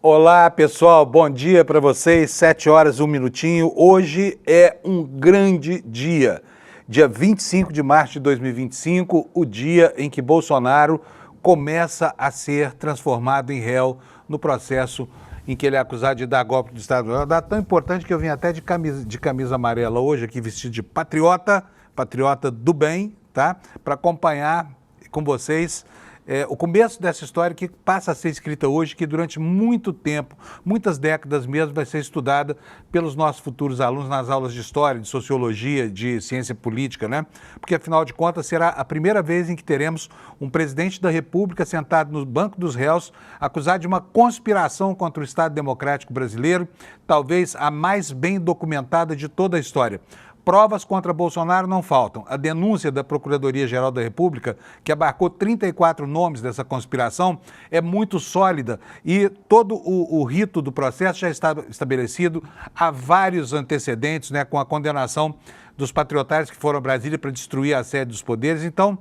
Olá, pessoal, bom dia para vocês, 7 horas, 1 minutinho. Hoje é um grande dia, dia 25 de março de 2025, o dia em que Bolsonaro começa a ser transformado em réu no processo em que ele é acusado de dar golpe do Estado. É uma data tão importante que eu vim até de camisa amarela hoje, aqui vestido de patriota do bem, tá? Para acompanhar com vocês o começo dessa história que passa a ser escrita hoje, que durante muito tempo, muitas décadas mesmo, vai ser estudada pelos nossos futuros alunos nas aulas de história, de sociologia, de ciência política, né? Porque, afinal de contas, será a primeira vez em que teremos um presidente da República sentado no banco dos réus, acusado de uma conspiração contra o Estado Democrático Brasileiro, talvez a mais bem documentada de toda a história. Provas contra Bolsonaro não faltam. A denúncia da Procuradoria-Geral da República, que abarcou 34 nomes dessa conspiração, é muito sólida e todo o rito do processo já está estabelecido. Há vários antecedentes, né, com a condenação dos patriotários que foram a Brasília para destruir a sede dos poderes. Então,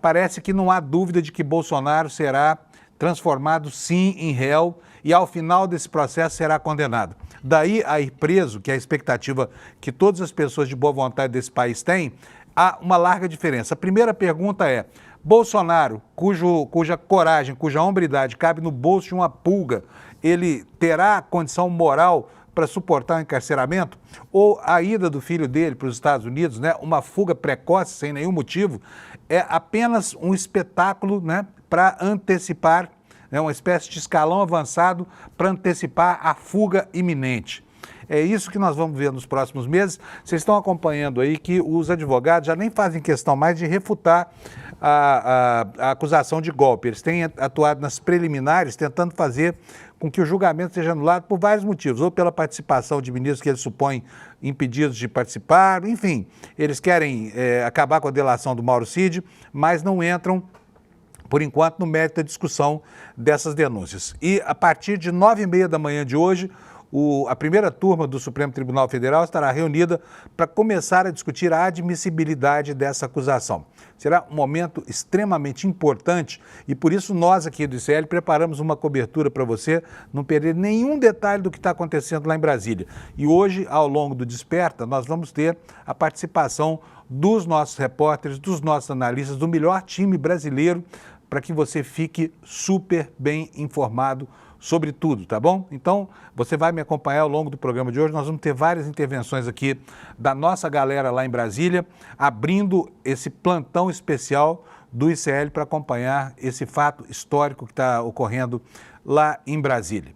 parece que não há dúvida de que Bolsonaro será transformado, sim, em réu e, ao final desse processo, será condenado. Daí a ir preso, que é a expectativa que todas as pessoas de boa vontade desse país têm, há uma larga diferença. A primeira pergunta é: Bolsonaro, cuja coragem, cuja hombridade cabe no bolso de uma pulga, ele terá condição moral para suportar o encarceramento? Ou a ida do filho dele para os Estados Unidos, né, uma fuga precoce, sem nenhum motivo, é apenas um espetáculo, né, para antecipar, uma espécie de escalão avançado para antecipar a fuga iminente. É isso que nós vamos ver nos próximos meses. Vocês estão acompanhando aí que os advogados já nem fazem questão mais de refutar a acusação de golpe. Eles têm atuado nas preliminares, tentando fazer com que o julgamento seja anulado por vários motivos, ou pela participação de ministros que eles supõem impedidos de participar, enfim, eles querem acabar com a delação do Mauro Cid, mas não entram, por enquanto, no mérito da discussão dessas denúncias. E a partir de 9h30 da manhã de hoje, a primeira turma do Supremo Tribunal Federal estará reunida para começar a discutir a admissibilidade dessa acusação. Será um momento extremamente importante e, por isso, nós aqui do ICL preparamos uma cobertura para você não perder nenhum detalhe do que está acontecendo lá em Brasília. E hoje, ao longo do Desperta, nós vamos ter a participação dos nossos repórteres, dos nossos analistas, do melhor time brasileiro, para que você fique super bem informado sobre tudo, tá bom? Então, você vai me acompanhar ao longo do programa de hoje. Nós vamos ter várias intervenções aqui da nossa galera lá em Brasília, abrindo esse plantão especial do ICL para acompanhar esse fato histórico que está ocorrendo lá em Brasília.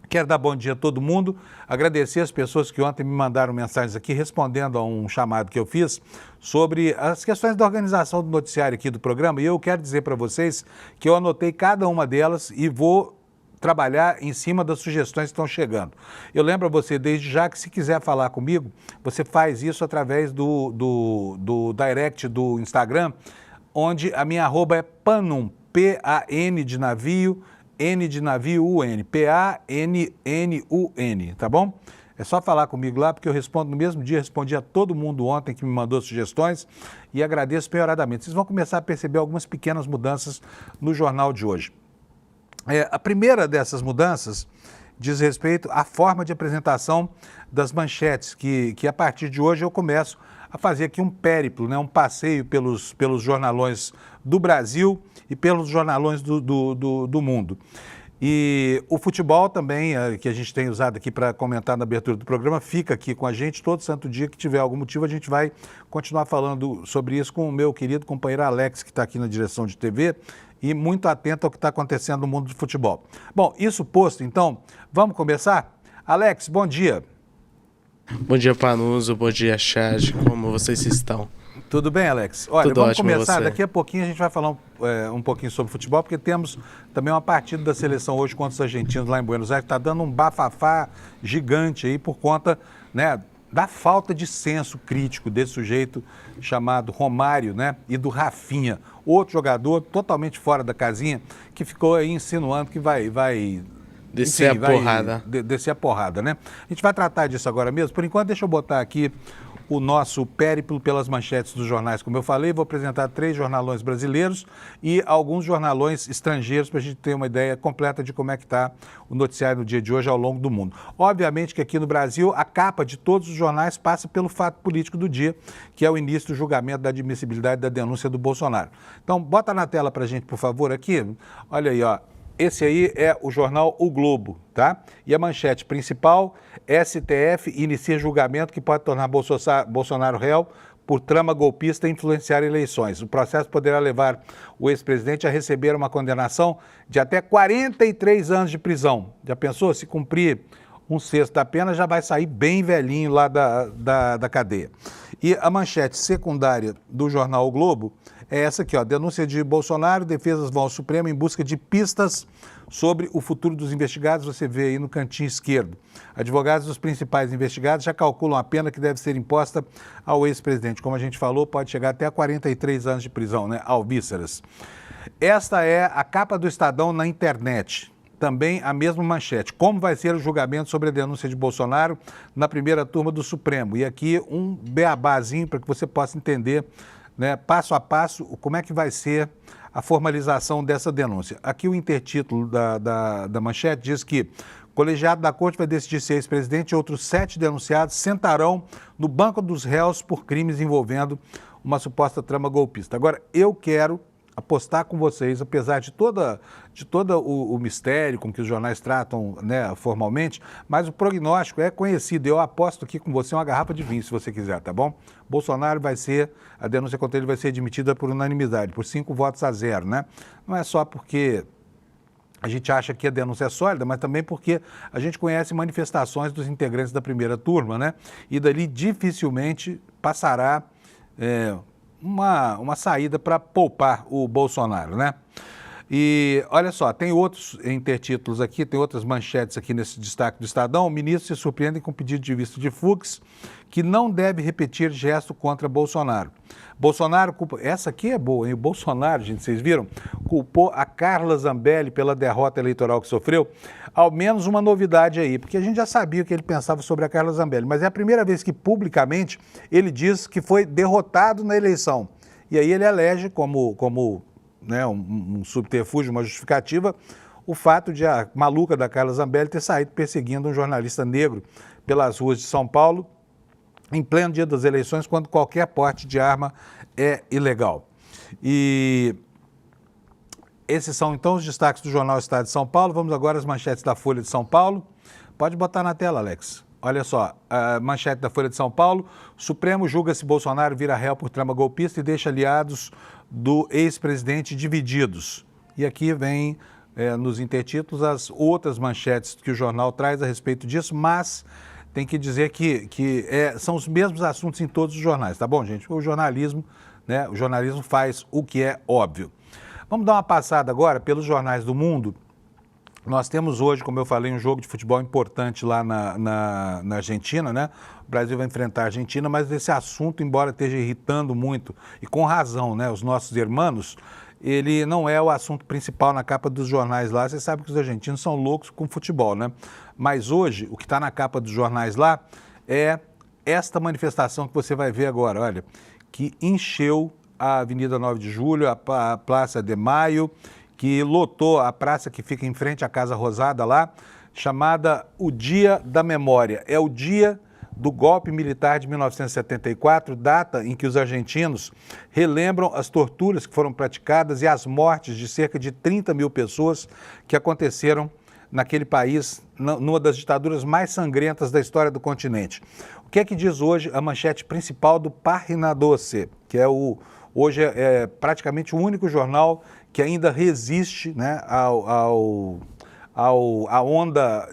Quero dar bom dia a todo mundo, agradecer as pessoas que ontem me mandaram mensagens aqui respondendo a um chamado que eu fiz sobre as questões da organização do noticiário aqui do programa, e eu quero dizer para vocês que eu anotei cada uma delas e vou trabalhar em cima das sugestões que estão chegando. Eu lembro a você desde já que, se quiser falar comigo, você faz isso através do direct do Instagram, onde a minha arroba é Panum, P-A-N de navio, N de navio, U-N, P-A-N-N-U-N, tá bom? É só falar comigo lá, porque eu respondo no mesmo dia, respondi a todo mundo ontem que me mandou sugestões e agradeço penhoradamente. Vocês vão começar a perceber algumas pequenas mudanças no jornal de hoje. A primeira dessas mudanças diz respeito à forma de apresentação das manchetes, que a partir de hoje eu começo a fazer aqui um périplo, né, um passeio pelos jornalões do Brasil e pelos jornalões do mundo. E o futebol também, que a gente tem usado aqui para comentar na abertura do programa, fica aqui com a gente todo santo dia que tiver algum motivo. A gente vai continuar falando sobre isso com o meu querido companheiro Alex, que está aqui na direção de TV, e muito atento ao que está acontecendo no mundo do futebol. Bom, isso posto, então, vamos começar? Alex, bom dia. Bom dia, Panuso, bom dia, Chad, como vocês estão? Tudo bem, Alex? Olha, Tudo vamos ótimo, começar, você? daqui a pouquinho a gente vai falar um pouquinho sobre futebol, porque temos também uma partida da seleção hoje contra os argentinos lá em Buenos Aires, que está dando um bafafá gigante aí por conta, né, da falta de senso crítico desse sujeito chamado Romário, né, e do Rafinha, outro jogador totalmente fora da casinha, que ficou aí insinuando que vai descer a porrada. Descer a porrada, né? A gente vai tratar disso agora mesmo. Por enquanto, deixa eu botar aqui o nosso périplo pelas manchetes dos jornais, como eu falei. Vou apresentar 3 jornalões brasileiros e alguns jornalões estrangeiros para a gente ter uma ideia completa de como é que está o noticiário no dia de hoje ao longo do mundo. Obviamente que aqui no Brasil, a capa de todos os jornais passa pelo fato político do dia, que é o início do julgamento da admissibilidade da denúncia do Bolsonaro. Então, bota na tela para a gente, por favor, aqui. Olha aí, ó. Esse aí é o jornal O Globo, tá? E a manchete principal: STF inicia julgamento que pode tornar Bolsonaro réu por trama golpista e influenciar eleições. O processo poderá levar o ex-presidente a receber uma condenação de até 43 anos de prisão. Já pensou? Se cumprir 1/6 da pena, já vai sair bem velhinho lá da cadeia. E a manchete secundária do jornal O Globo é essa aqui, ó. Denúncia de Bolsonaro, defesas vão ao Supremo em busca de pistas sobre o futuro dos investigados. Você vê aí no cantinho esquerdo. Advogados dos principais investigados já calculam a pena que deve ser imposta ao ex-presidente. Como a gente falou, pode chegar até a 43 anos de prisão, né? Alvíceras. Esta é a capa do Estadão na internet. Também a mesma manchete. Como vai ser o julgamento sobre a denúncia de Bolsonaro na primeira turma do Supremo? E aqui um beabazinho para que você possa entender, né, passo a passo, como é que vai ser a formalização dessa denúncia. Aqui o intertítulo da manchete diz que o colegiado da corte vai decidir se ex-presidente e outros 7 denunciados sentarão no banco dos réus por crimes envolvendo uma suposta trama golpista. Agora, eu quero apostar com vocês, apesar de todo o mistério com que os jornais tratam, né, formalmente, mas o prognóstico é conhecido. Eu aposto aqui com você uma garrafa de vinho, se você quiser, tá bom? Bolsonaro a denúncia contra ele vai ser admitida por unanimidade, por 5-0, né? Não é só porque a gente acha que a denúncia é sólida, mas também porque a gente conhece manifestações dos integrantes da primeira turma, né? E dali dificilmente passará uma saída para poupar o Bolsonaro, né? E olha só, tem outros intertítulos aqui, tem outras manchetes aqui nesse destaque do Estadão. Ministros se surpreendem com pedido de visto de Fux, que não deve repetir gesto contra Bolsonaro. Bolsonaro culpa... Essa aqui é boa, hein? O Bolsonaro, gente, vocês viram? Culpou a Carla Zambelli pela derrota eleitoral que sofreu. Ao menos uma novidade aí, porque a gente já sabia o que ele pensava sobre a Carla Zambelli, mas é a primeira vez que publicamente ele diz que foi derrotado na eleição. E aí ele elege como né, um subterfúgio, uma justificativa, o fato de a maluca da Carla Zambelli ter saído perseguindo um jornalista negro pelas ruas de São Paulo, em pleno dia das eleições, quando qualquer porte de arma é ilegal. E esses são, então, os destaques do jornal Estado de São Paulo. Vamos agora às manchetes da Folha de São Paulo. Pode botar na tela, Alex. Olha só, a manchete da Folha de São Paulo: Supremo julga se Bolsonaro vira réu por trama golpista e deixa aliados do ex-presidente divididos. E aqui vem nos intertítulos as outras manchetes que o jornal traz a respeito disso, mas tem que dizer que são os mesmos assuntos em todos os jornais, tá bom, gente? O jornalismo, né, o jornalismo faz o que é óbvio. Vamos dar uma passada agora pelos jornais do mundo. Nós temos hoje, como eu falei, um jogo de futebol importante lá na Argentina, né? O Brasil vai enfrentar a Argentina, mas esse assunto, embora esteja irritando muito, e com razão, né, os nossos irmãos, ele não é o assunto principal na capa dos jornais lá. Você sabe que os argentinos são loucos com futebol, né? Mas hoje, o que está na capa dos jornais lá é esta manifestação que você vai ver agora, olha, que encheu a Avenida 9 de Julho, a Praça de Maio, que lotou a praça que fica em frente à Casa Rosada lá, chamada o Dia da Memória. É o dia do golpe militar de 1974, data em que os argentinos relembram as torturas que foram praticadas e as mortes de cerca de 30 mil pessoas que aconteceram naquele país, numa das ditaduras mais sangrentas da história do continente. O que é que diz hoje a manchete principal do Página 12, que hoje é praticamente o único jornal que ainda resiste, né, à onda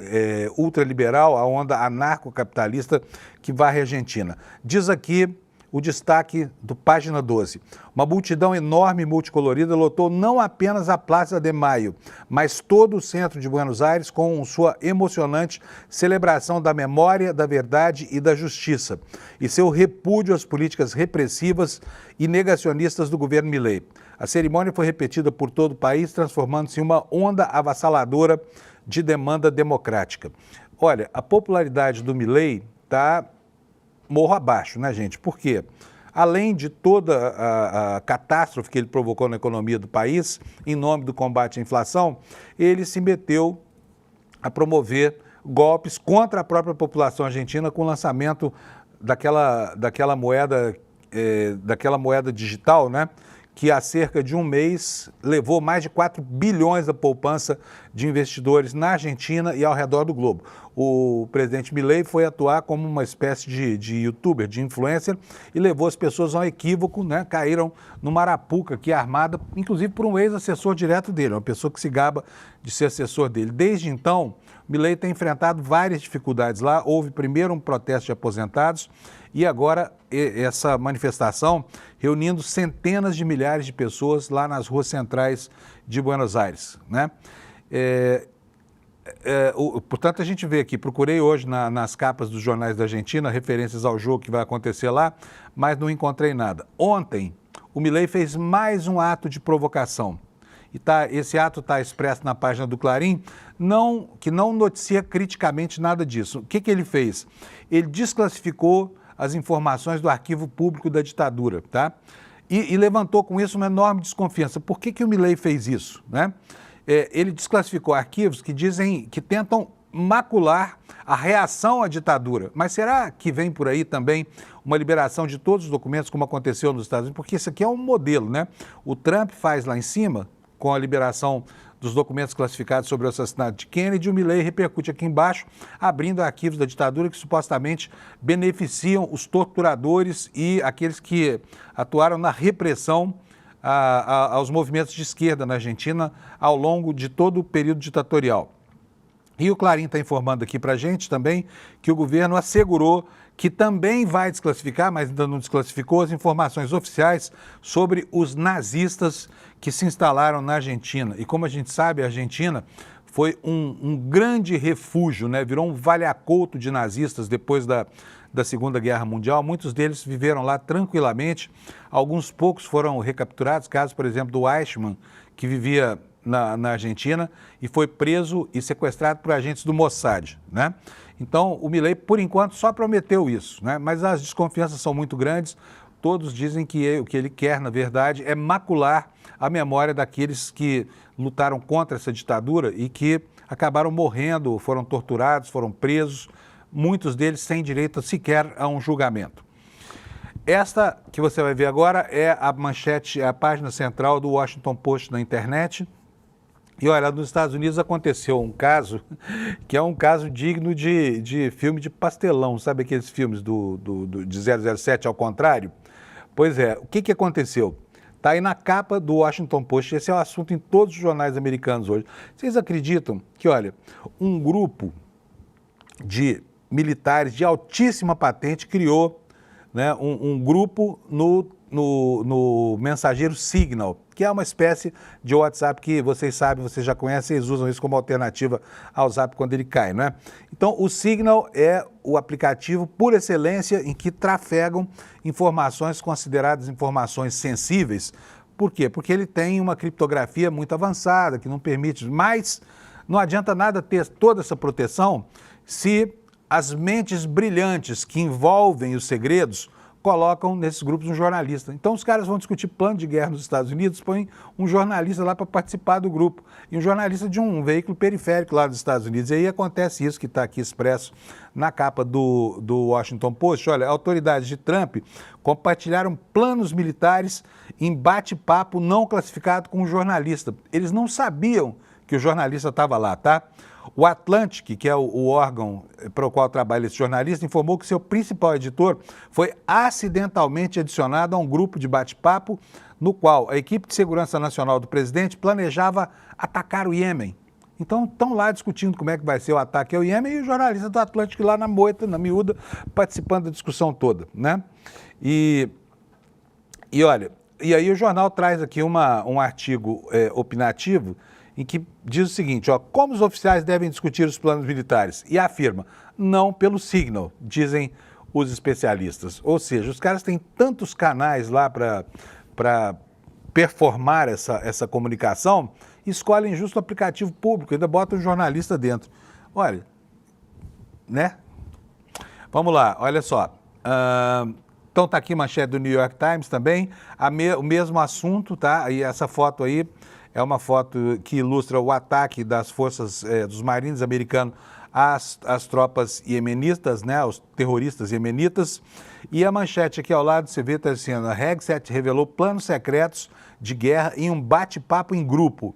ultraliberal, à onda anarcocapitalista que varre a Argentina. Diz aqui o destaque do Página 12. Uma multidão enorme e multicolorida lotou não apenas a Praça de Maio, mas todo o centro de Buenos Aires com sua emocionante celebração da memória, da verdade e da justiça, e seu repúdio às políticas repressivas e negacionistas do governo Milei. A cerimônia foi repetida por todo o país, transformando-se em uma onda avassaladora de demanda democrática. Olha, a popularidade do Milei está morro abaixo, né, gente? Por quê? Além de toda a catástrofe que ele provocou na economia do país, em nome do combate à inflação, ele se meteu a promover golpes contra a própria população argentina com o lançamento daquela moeda digital, né? Que há cerca de um mês levou mais de 4 bilhões da poupança de investidores na Argentina e ao redor do globo. O presidente Milei foi atuar como uma espécie de youtuber, de influencer, e levou as pessoas a um equívoco, né? Caíram numa arapuca aqui armada, inclusive por um ex-assessor direto dele, uma pessoa que se gaba de ser assessor dele. Desde então, Milei tem enfrentado várias dificuldades lá. Houve primeiro um protesto de aposentados e agora essa manifestação reunindo centenas de milhares de pessoas lá nas ruas centrais de Buenos Aires, né? Portanto, a gente vê aqui, procurei hoje nas capas dos jornais da Argentina referências ao jogo que vai acontecer lá, mas não encontrei nada. Ontem, o Milei fez mais um ato de provocação. E esse ato está expresso na página do Clarim, que não noticia criticamente nada disso. O que ele fez? Ele desclassificou as informações do arquivo público da ditadura, tá? E levantou com isso uma enorme desconfiança. Por que o Milei fez isso, né? Ele desclassificou arquivos que tentam macular a reação à ditadura. Mas será que vem por aí também uma liberação de todos os documentos, como aconteceu nos Estados Unidos? Porque isso aqui é um modelo, né? O Trump faz lá em cima, com a liberação dos documentos classificados sobre o assassinato de Kennedy, o Milei repercute aqui embaixo, abrindo arquivos da ditadura que supostamente beneficiam os torturadores e aqueles que atuaram na repressão aos movimentos de esquerda na Argentina ao longo de todo o período ditatorial. E o Clarim está informando aqui para a gente também que o governo assegurou que também vai desclassificar, mas ainda não desclassificou, as informações oficiais sobre os nazistas que se instalaram na Argentina. E como a gente sabe, a Argentina foi um grande refúgio, né? Virou um vale-acolto de nazistas depois da Segunda Guerra Mundial. Muitos deles viveram lá tranquilamente, alguns poucos foram recapturados, caso, por exemplo, do Eichmann, que vivia na Argentina e foi preso e sequestrado por agentes do Mossad, né? Então, o Milei, por enquanto, só prometeu isso, né? Mas as desconfianças são muito grandes. Todos dizem que o que ele quer, na verdade, é macular a memória daqueles que lutaram contra essa ditadura e que acabaram morrendo, foram torturados, foram presos, muitos deles sem direito sequer a um julgamento. Esta que você vai ver agora é a manchete, a página central do Washington Post na internet. E olha, nos Estados Unidos aconteceu um caso que é um caso digno de filme de pastelão, sabe aqueles filmes de 007 ao contrário? Pois é, o que aconteceu? Está aí na capa do Washington Post, esse é o assunto em todos os jornais americanos hoje. Vocês acreditam que, olha, um grupo de militares de altíssima patente criou, né, um grupo no mensageiro Signal, que é uma espécie de WhatsApp que vocês sabem, vocês já conhecem, eles usam isso como alternativa ao Zap quando ele cai, né? Então, o Signal é o aplicativo por excelência em que trafegam informações consideradas informações sensíveis. Por quê? Porque ele tem uma criptografia muito avançada, que não permite, mas não adianta nada ter toda essa proteção se as mentes brilhantes que envolvem os segredos colocam nesses grupos um jornalista. Então os caras vão discutir plano de guerra nos Estados Unidos, põem um jornalista lá para participar do grupo, e um jornalista de um veículo periférico lá dos Estados Unidos. E aí acontece isso que está aqui expresso na capa do Washington Post. Olha, autoridades de Trump compartilharam planos militares em bate-papo não classificado com um jornalista. Eles não sabiam que o jornalista estava lá, tá? O Atlantic, que é o órgão para o qual trabalha esse jornalista, informou que seu principal editor foi acidentalmente adicionado a um grupo de bate-papo no qual a equipe de segurança nacional do presidente planejava atacar o Iêmen. Então, estão lá discutindo como é que vai ser o ataque ao Iêmen e o jornalista do Atlantic lá na moita, na miúda, participando da discussão toda, né? E olha, e aí o jornal traz aqui um artigo opinativo em que diz o seguinte, ó, como os oficiais devem discutir os planos militares? E afirma, não pelo Signal, dizem os especialistas. Ou seja, os caras têm tantos canais lá para performar essa comunicação, escolhem justo o aplicativo público, ainda botam um jornalista dentro. Olha, né? Vamos lá, olha só. Então tá aqui manchete do New York Times também, o mesmo assunto, tá? E essa foto aí é uma foto que ilustra o ataque das forças dos marines americanos às tropas iemenitas, né? Os terroristas iemenitas. E a manchete aqui ao lado, você vê, está dizendo, a Hegseth revelou planos secretos de guerra em um bate-papo em grupo.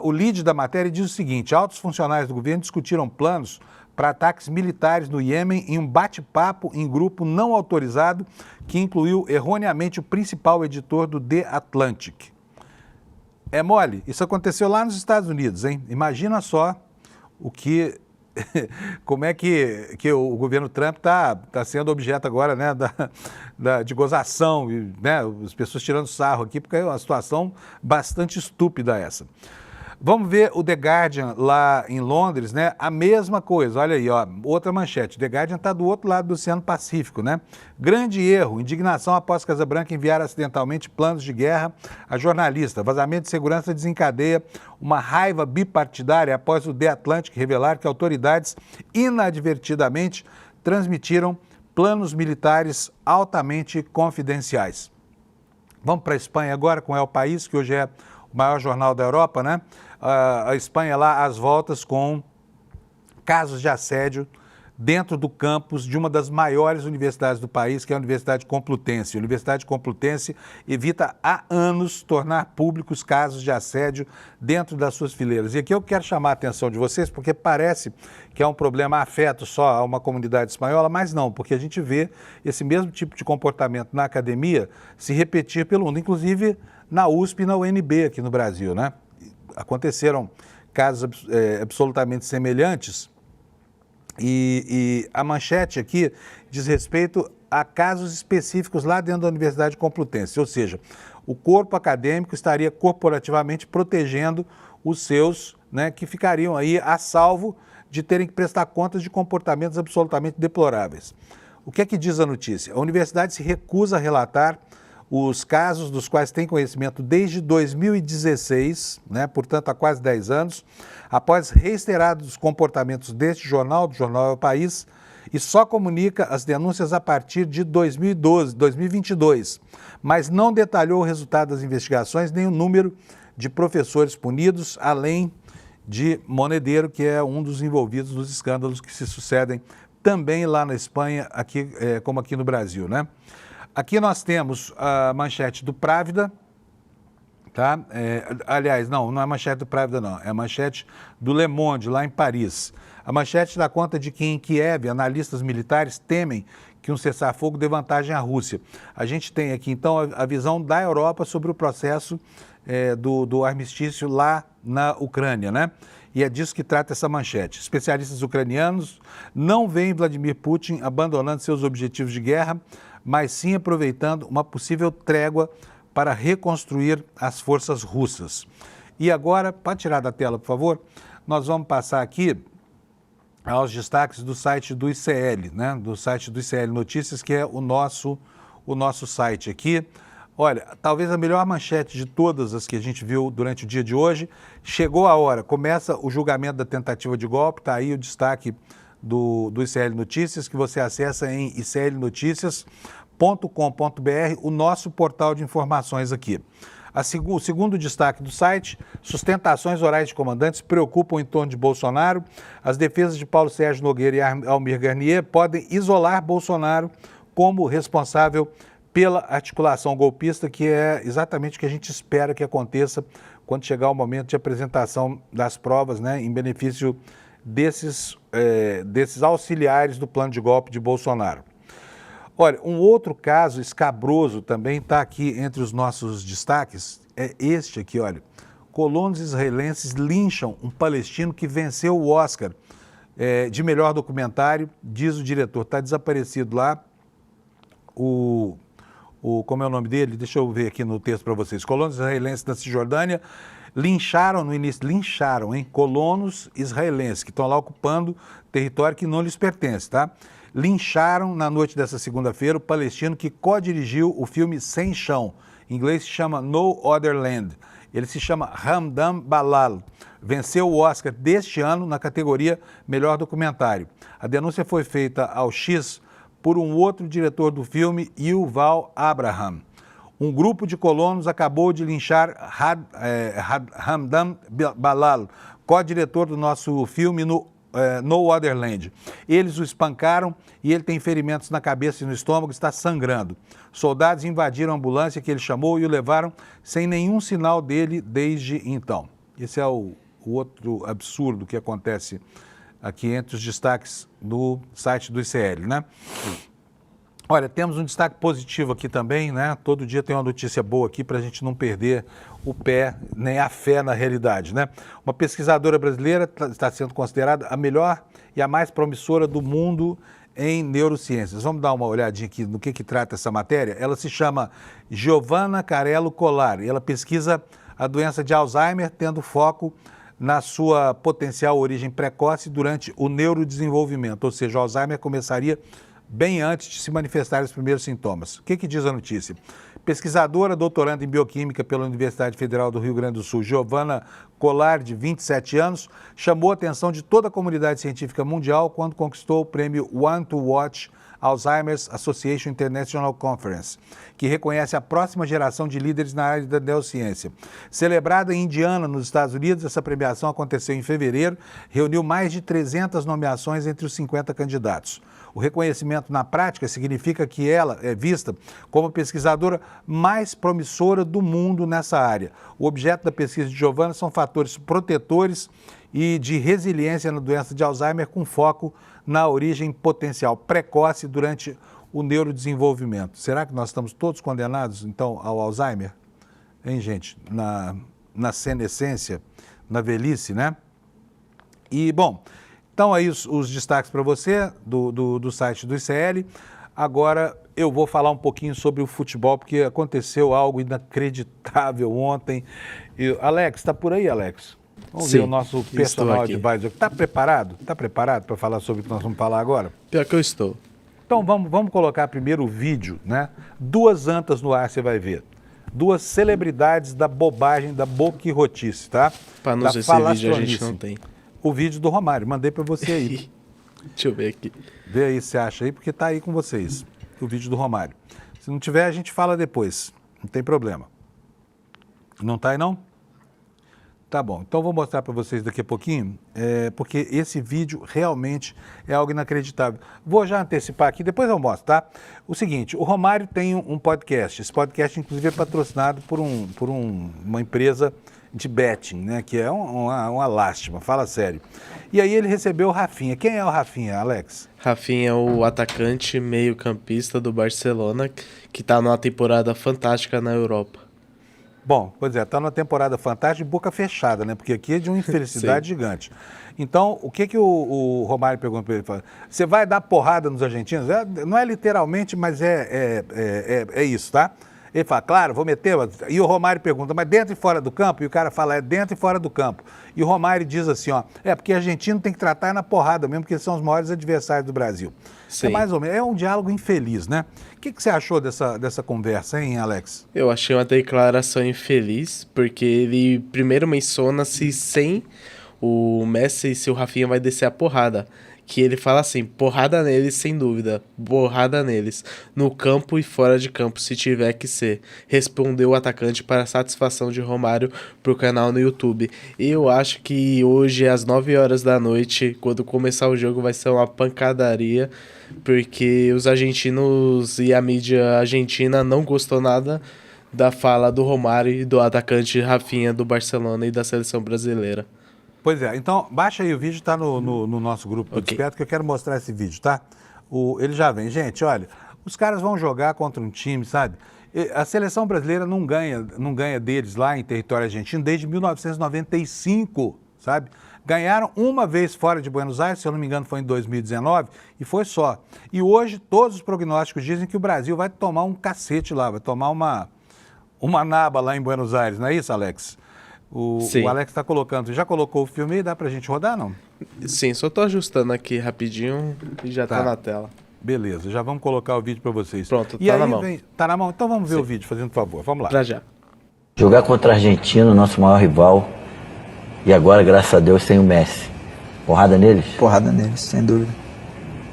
O lead da matéria diz o seguinte: altos funcionários do governo discutiram planos para ataques militares no Iêmen em um bate-papo em grupo não autorizado que incluiu erroneamente o principal editor do The Atlantic. É mole? Isso aconteceu lá nos Estados Unidos, hein? Imagina só como é que o governo Trump está sendo objeto agora, né, de gozação, né, as pessoas tirando sarro aqui, porque é uma situação bastante estúpida essa. Vamos ver o The Guardian lá em Londres, né? A mesma coisa, olha aí, ó, outra manchete. The Guardian está do outro lado do Oceano Pacífico, né? Grande erro, indignação após Casa Branca enviar acidentalmente planos de guerra a jornalista. Vazamento de segurança desencadeia uma raiva bipartidária após o The Atlantic revelar que autoridades inadvertidamente transmitiram planos militares altamente confidenciais. Vamos para a Espanha agora com El País, que hoje é o maior jornal da Europa, né? A Espanha lá às voltas com casos de assédio dentro do campus de uma das maiores universidades do país, que é a Universidade Complutense. A Universidade Complutense evita há anos tornar públicos casos de assédio dentro das suas fileiras. E aqui eu quero chamar a atenção de vocês, porque parece que é um problema afeto só a uma comunidade espanhola, mas não, porque a gente vê esse mesmo tipo de comportamento na academia se repetir pelo mundo, inclusive na USP e na UNB aqui no Brasil, né? Aconteceram casos absolutamente semelhantes e a manchete aqui diz respeito a casos específicos lá dentro da Universidade Complutense, ou seja, o corpo acadêmico estaria corporativamente protegendo os seus, né, que ficariam aí a salvo de terem que prestar contas de comportamentos absolutamente deploráveis. O que é que diz a notícia? A universidade se recusa a relatar os casos dos quais tem conhecimento desde 2016, né, portanto há quase 10 anos, após reiterados comportamentos deste jornal, do jornal El País, e só comunica as denúncias a partir de 2022, mas não detalhou o resultado das investigações nem o número de professores punidos, além de Monedero, que é um dos envolvidos nos escândalos que se sucedem também lá na Espanha, aqui, como aqui no Brasil, né? Aqui nós temos a manchete do Právida, tá? Aliás, não é a manchete do Právida, não. É a manchete do Le Monde, lá em Paris. A manchete dá conta de que em Kiev, analistas militares temem que um cessar-fogo dê vantagem à Rússia. A gente tem aqui, então, a visão da Europa sobre o processo do armistício lá na Ucrânia, né? E é disso que trata essa manchete. Especialistas ucranianos não veem Vladimir Putin abandonando seus objetivos de guerra, mas sim aproveitando uma possível trégua para reconstruir as forças russas. E agora, pode tirar da tela, por favor, nós vamos passar aqui aos destaques do site do ICL, né? Do site do ICL Notícias, que é o nosso site aqui. Olha, talvez a melhor manchete de todas as que a gente viu durante o dia de hoje. Chegou a hora, começa o julgamento da tentativa de golpe, está aí o destaque do ICL Notícias, que você acessa em iclnoticias.com.br, o nosso portal de informações aqui. O segundo destaque do site: sustentações orais de comandantes preocupam em torno de Bolsonaro. As defesas de Paulo Sérgio Nogueira e Almir Garnier podem isolar Bolsonaro como responsável pela articulação golpista, que é exatamente o que a gente espera que aconteça quando chegar o momento de apresentação das provas, né, em benefício desses auxiliares do plano de golpe de Bolsonaro. Olha, um outro caso escabroso também está aqui entre os nossos destaques, é este aqui, olha. Colonos israelenses lincham um palestino que venceu o Oscar de melhor documentário, diz o diretor. Está desaparecido lá como é o nome dele? Deixa eu ver aqui no texto para vocês. Colonos israelenses da Cisjordânia lincharam no início, colonos israelenses que estão lá ocupando território que não lhes pertence, tá? Lincharam na noite dessa segunda-feira o palestino que co-dirigiu o filme Sem Chão. Em inglês se chama No Other Land. Ele se chama Hamdan Balal. Venceu o Oscar deste ano na categoria Melhor Documentário. A denúncia foi feita ao X por um outro diretor do filme, Yuval Abraham. Um grupo de colonos acabou de linchar Hamdan Balal, co-diretor do nosso filme No Other Land. Eles o espancaram e ele tem ferimentos na cabeça e no estômago, está sangrando. Soldados invadiram a ambulância que ele chamou e o levaram sem nenhum sinal dele desde então. Esse é o outro absurdo que acontece aqui entre os destaques do site do ICL, né? Olha, temos um destaque positivo aqui também, né? Todo dia tem uma notícia boa aqui para a gente não perder o pé, nem a fé na realidade, né? Uma pesquisadora brasileira está sendo considerada a melhor e a mais promissora do mundo em neurociências. Vamos dar uma olhadinha aqui no que trata essa matéria? Ela se chama Giovanna Carello Collar e ela pesquisa a doença de Alzheimer, tendo foco na sua potencial origem precoce durante o neurodesenvolvimento, ou seja, o Alzheimer começaria bem antes de se manifestarem os primeiros sintomas. O que diz a notícia? Pesquisadora, doutoranda em bioquímica pela Universidade Federal do Rio Grande do Sul, Giovanna Collar, de 27 anos, chamou a atenção de toda a comunidade científica mundial quando conquistou o prêmio One to Watch Alzheimer's Association International Conference, que reconhece a próxima geração de líderes na área da neurociência. Celebrada em Indiana, nos Estados Unidos, essa premiação aconteceu em fevereiro, reuniu mais de 300 nomeações entre os 50 candidatos. O reconhecimento na prática significa que ela é vista como a pesquisadora mais promissora do mundo nessa área. O objeto da pesquisa de Giovanna são fatores protetores e de resiliência na doença de Alzheimer, com foco na origem potencial precoce durante o neurodesenvolvimento. Será que nós estamos todos condenados, então, ao Alzheimer? Hein, gente? Na senescência, na velhice, né? E, bom, então aí os destaques para você do site do ICL. Agora eu vou falar um pouquinho sobre o futebol, porque aconteceu algo inacreditável ontem. Alex, está por aí, Alex? Vamos ver o nosso personal advisor. Está preparado? Está preparado para falar sobre o que nós vamos falar agora? Pior que eu estou. Então vamos colocar primeiro o vídeo, né? 2 antas no ar você vai ver. 2 celebridades da bobagem, da boquirrotice, tá? Para nos esse vídeo a gente não tem. O vídeo do Romário, mandei para você aí. Deixa eu ver aqui. Vê aí se acha aí, porque tá aí com vocês, o vídeo do Romário. Se não tiver, a gente fala depois, não tem problema. Não tá aí não? Tá bom, então vou mostrar para vocês daqui a pouquinho, porque esse vídeo realmente é algo inacreditável. Vou já antecipar aqui, depois eu mostro, tá? O seguinte, o Romário tem um podcast, esse podcast inclusive é patrocinado por uma empresa de betting, né? Que é uma lástima, fala sério. E aí ele recebeu o Rafinha. Quem é o Rafinha, Alex? Rafinha é o atacante meio-campista do Barcelona, que está numa temporada fantástica na Europa. Bom, pois é, está numa temporada fantástica de boca fechada, né? Porque aqui é de uma infelicidade gigante. Então, o que o Romário pergunta para ele? Fala, você vai dar porrada nos argentinos? Não é literalmente, mas é isso, tá? Ele fala, claro, vou meter. E o Romário pergunta, mas dentro e fora do campo? E o cara fala, é dentro e fora do campo. E o Romário diz assim, ó, porque argentino tem que tratar na porrada mesmo, porque eles são os maiores adversários do Brasil. Sim. É mais ou menos, é um diálogo infeliz, né? O que você achou dessa conversa, hein, Alex? Eu achei uma declaração infeliz, porque ele primeiro menciona se sem o Messi, se o Rafinha vai descer a porrada. Que ele fala assim, porrada neles sem dúvida, porrada neles, no campo e fora de campo, se tiver que ser, respondeu o atacante para a satisfação de Romário para o canal no YouTube. Eu acho que hoje às 9 horas da noite, quando começar o jogo, vai ser uma pancadaria, porque os argentinos e a mídia argentina não gostou nada da fala do Romário e do atacante Rafinha do Barcelona e da seleção brasileira. Pois é, então baixa aí o vídeo, tá no nosso grupo do Desperto, que eu quero mostrar esse vídeo, tá? Ele já vem. Gente, olha, os caras vão jogar contra um time, sabe? A seleção brasileira não ganha deles lá em território argentino desde 1995, sabe? Ganharam uma vez fora de Buenos Aires, se eu não me engano foi em 2019, e foi só. E hoje todos os prognósticos dizem que o Brasil vai tomar um cacete lá, vai tomar uma naba lá em Buenos Aires, não é isso, Alex? O Alex está colocando, já colocou o filme aí, dá pra gente rodar, não? Sim, só tô ajustando aqui rapidinho e já tá na tela. Beleza, já vamos colocar o vídeo para vocês. Pronto, tá na mão. Tá na mão? Então vamos ver o vídeo, fazendo favor, vamos lá. Pra já. Jogar contra a Argentina, nosso maior rival, e agora, graças a Deus, tem o Messi. Porrada neles? Porrada neles, sem dúvida.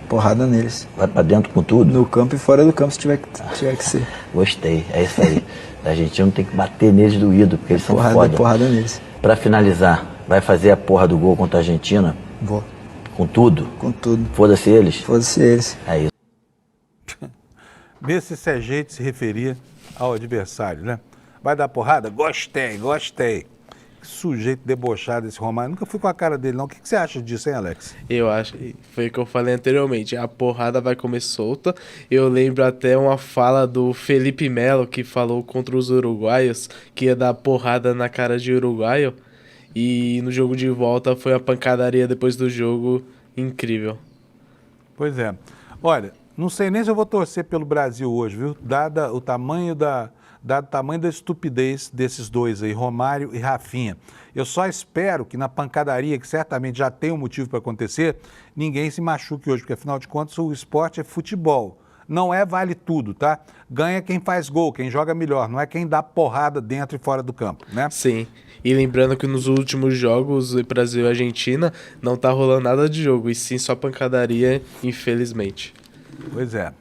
Porrada neles. Vai pra dentro com tudo? No campo e fora do campo, se tiver que ser. Gostei, é isso aí. O argentino tem que bater neles doído, porque eles são foda. Porrada neles. Pra finalizar, vai fazer a porra do gol contra a Argentina? Vou. Com tudo? Com tudo. Foda-se eles? Foda-se eles. É isso. Vê se esse é jeito de se referir ao adversário, né? Vai dar porrada? Gostei, gostei. Que sujeito debochado esse Romário. Nunca fui com a cara dele, não. O que você acha disso, hein, Alex? Eu acho, foi o que eu falei anteriormente, a porrada vai comer solta. Eu lembro até uma fala do Felipe Melo, que falou contra os uruguaios, que ia dar porrada na cara de uruguaio. E no jogo de volta foi a pancadaria depois do jogo incrível. Pois é. Olha, não sei nem se eu vou torcer pelo Brasil hoje, viu? Dado o tamanho da estupidez desses dois aí, Romário e Rafinha. Eu só espero que na pancadaria, que certamente já tem um motivo para acontecer, ninguém se machuque hoje, porque afinal de contas o esporte é futebol. Não é vale tudo, tá? Ganha quem faz gol, quem joga melhor, não é quem dá porrada dentro e fora do campo, né? Sim. E lembrando que nos últimos jogos, Brasil e Argentina, não tá rolando nada de jogo, e sim só pancadaria, infelizmente. Pois é.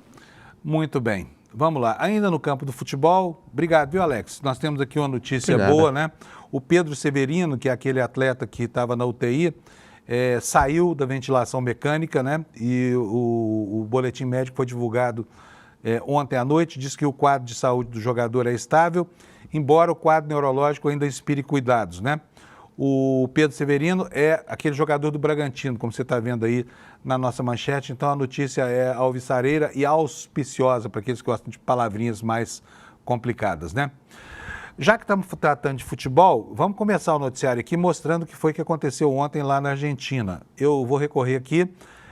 Muito bem. Vamos lá. Ainda no campo do futebol, obrigado, viu, Alex? Nós temos aqui uma notícia boa, né? O Pedro Severino, que é aquele atleta que estava na UTI, saiu da ventilação mecânica, né? E o boletim médico foi divulgado ontem à noite, diz que o quadro de saúde do jogador é estável, embora o quadro neurológico ainda inspire cuidados, né? O Pedro Severino é aquele jogador do Bragantino, como você está vendo aí na nossa manchete. Então a notícia é alvissareira e auspiciosa para aqueles que gostam de palavrinhas mais complicadas, né? Já que estamos tratando de futebol, vamos começar o noticiário aqui mostrando o que foi que aconteceu ontem lá na Argentina. Eu vou recorrer aqui.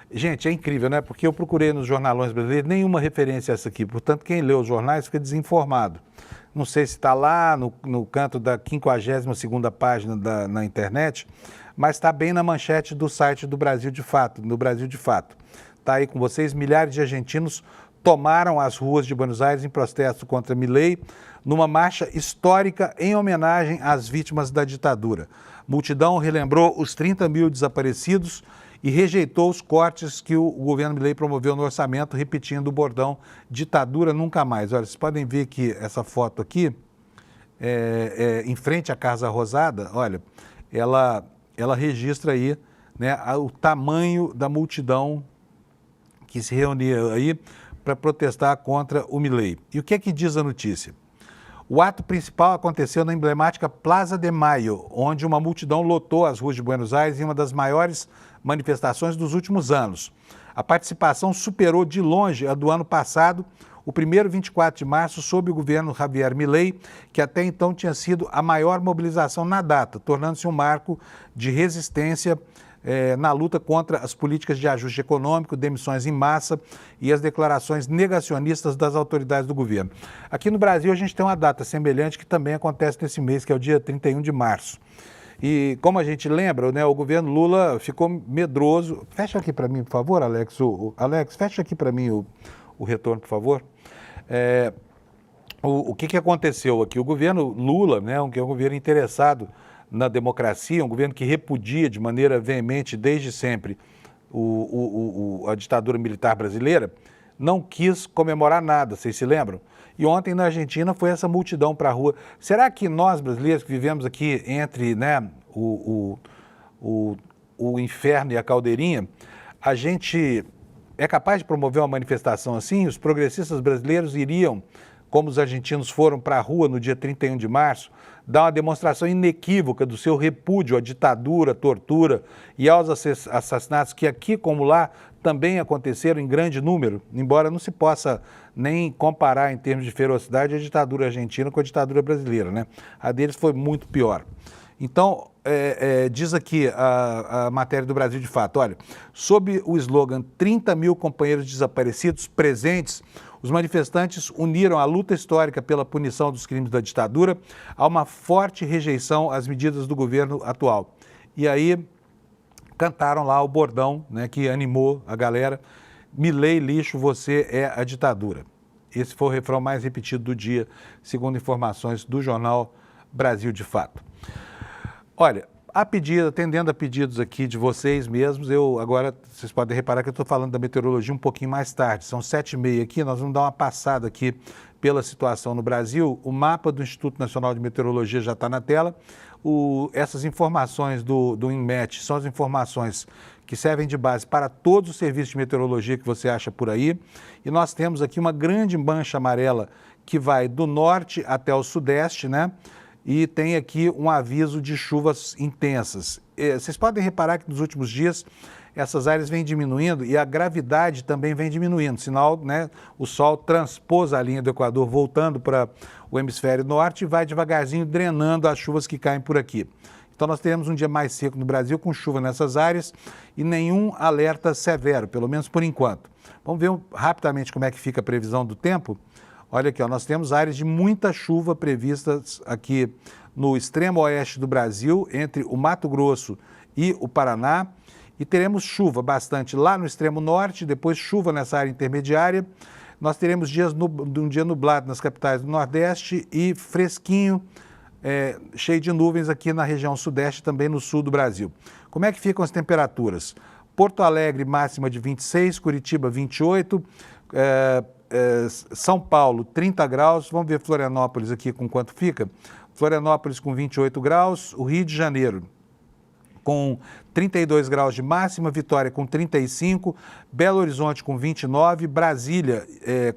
Gente, é incrível, né? Porque eu procurei nos jornalões brasileiros nenhuma referência a essa aqui. Portanto, quem lê os jornais fica desinformado. Não sei se está lá no canto da 52ª página na internet, mas está bem na manchete do site do Brasil de Fato, no Brasil de Fato. Está aí com vocês, milhares de argentinos tomaram as ruas de Buenos Aires em protesto contra Milei, numa marcha histórica em homenagem às vítimas da ditadura. Multidão relembrou os 30 mil desaparecidos e rejeitou os cortes que o governo Milei promoveu no orçamento, repetindo o bordão ditadura nunca mais. Olha, vocês podem ver que essa foto aqui, em frente à Casa Rosada, olha, ela registra aí, né, o tamanho da multidão que se reunia aí para protestar contra o Milei. E o que é que diz a notícia? O ato principal aconteceu na emblemática Plaza de Mayo, onde uma multidão lotou as ruas de Buenos Aires em uma das maiores manifestações dos últimos anos. A participação superou de longe a do ano passado, o primeiro 24 de março, sob o governo Javier Milei, que até então tinha sido a maior mobilização na data, tornando-se um marco de resistência na luta contra as políticas de ajuste econômico, demissões em massa e as declarações negacionistas das autoridades do governo. Aqui no Brasil a gente tem uma data semelhante que também acontece nesse mês, que é o dia 31 de março. E como a gente lembra, né, o governo Lula ficou medroso. Fecha aqui para mim, por favor, Alex. Alex, fecha aqui para mim o retorno, por favor. O que aconteceu aqui? O governo Lula, né, que é um governo interessado na democracia, um governo que repudia de maneira veemente desde sempre a ditadura militar brasileira, não quis comemorar nada, vocês se lembram? E ontem na Argentina foi essa multidão para a rua. Será que nós brasileiros que vivemos aqui entre, né, o inferno e a caldeirinha, a gente é capaz de promover uma manifestação assim? Os progressistas brasileiros iriam, como os argentinos foram para a rua no dia 31 de março, dar uma demonstração inequívoca do seu repúdio à ditadura, à tortura e aos assassinatos que aqui como lá também aconteceram em grande número, embora não se possa nem comparar em termos de ferocidade a ditadura argentina com a ditadura brasileira, né? A deles foi muito pior. Então, diz aqui a matéria do Brasil de Fato, olha, sob o slogan 30 mil companheiros desaparecidos presentes, os manifestantes uniram a luta histórica pela punição dos crimes da ditadura a uma forte rejeição às medidas do governo atual. E aí cantaram lá o bordão, né, que animou a galera: Milei lixo, você é a ditadura. Esse foi o refrão mais repetido do dia, segundo informações do jornal Brasil de Fato. Olha, Atendendo a pedidos aqui de vocês mesmos, agora, vocês podem reparar que eu estou falando da meteorologia um pouquinho mais tarde, são 7h30 aqui, nós vamos dar uma passada aqui pela situação no Brasil. O mapa do Instituto Nacional de Meteorologia já está na tela. Essas informações do INMET são as informações que servem de base para todos os serviços de meteorologia que você acha por aí. E nós temos aqui uma grande mancha amarela que vai do norte até o sudeste, né? E tem aqui um aviso de chuvas intensas. Vocês podem reparar que nos últimos dias essas áreas vêm diminuindo e a gravidade também vem diminuindo, sinal, né, o Sol transpôs a linha do Equador, voltando para o hemisfério norte e vai devagarzinho drenando as chuvas que caem por aqui. Então nós teremos um dia mais seco no Brasil, com chuva nessas áreas e nenhum alerta severo, pelo menos por enquanto. Vamos ver rapidamente como é que fica a previsão do tempo. Olha aqui, ó, nós temos áreas de muita chuva previstas aqui no extremo oeste do Brasil, entre o Mato Grosso e o Paraná. E teremos chuva bastante lá no extremo norte, depois chuva nessa área intermediária. Nós teremos um dia nublado nas capitais do Nordeste e fresquinho, cheio de nuvens aqui na região sudeste, também no sul do Brasil. Como é que ficam as temperaturas? Porto Alegre, máxima de 26, Curitiba, 28, São Paulo, 30 graus. Vamos ver Florianópolis aqui com quanto fica. Florianópolis com 28 graus, o Rio de Janeiro com 32 graus de máxima, Vitória com 35, Belo Horizonte com 29, Brasília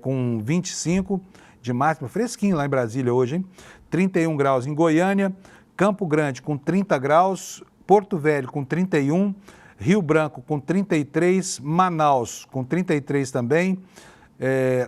com 25 de máxima, fresquinho lá em Brasília hoje, hein? 31 graus em Goiânia, Campo Grande com 30 graus, Porto Velho com 31, Rio Branco com 33, Manaus com 33 também,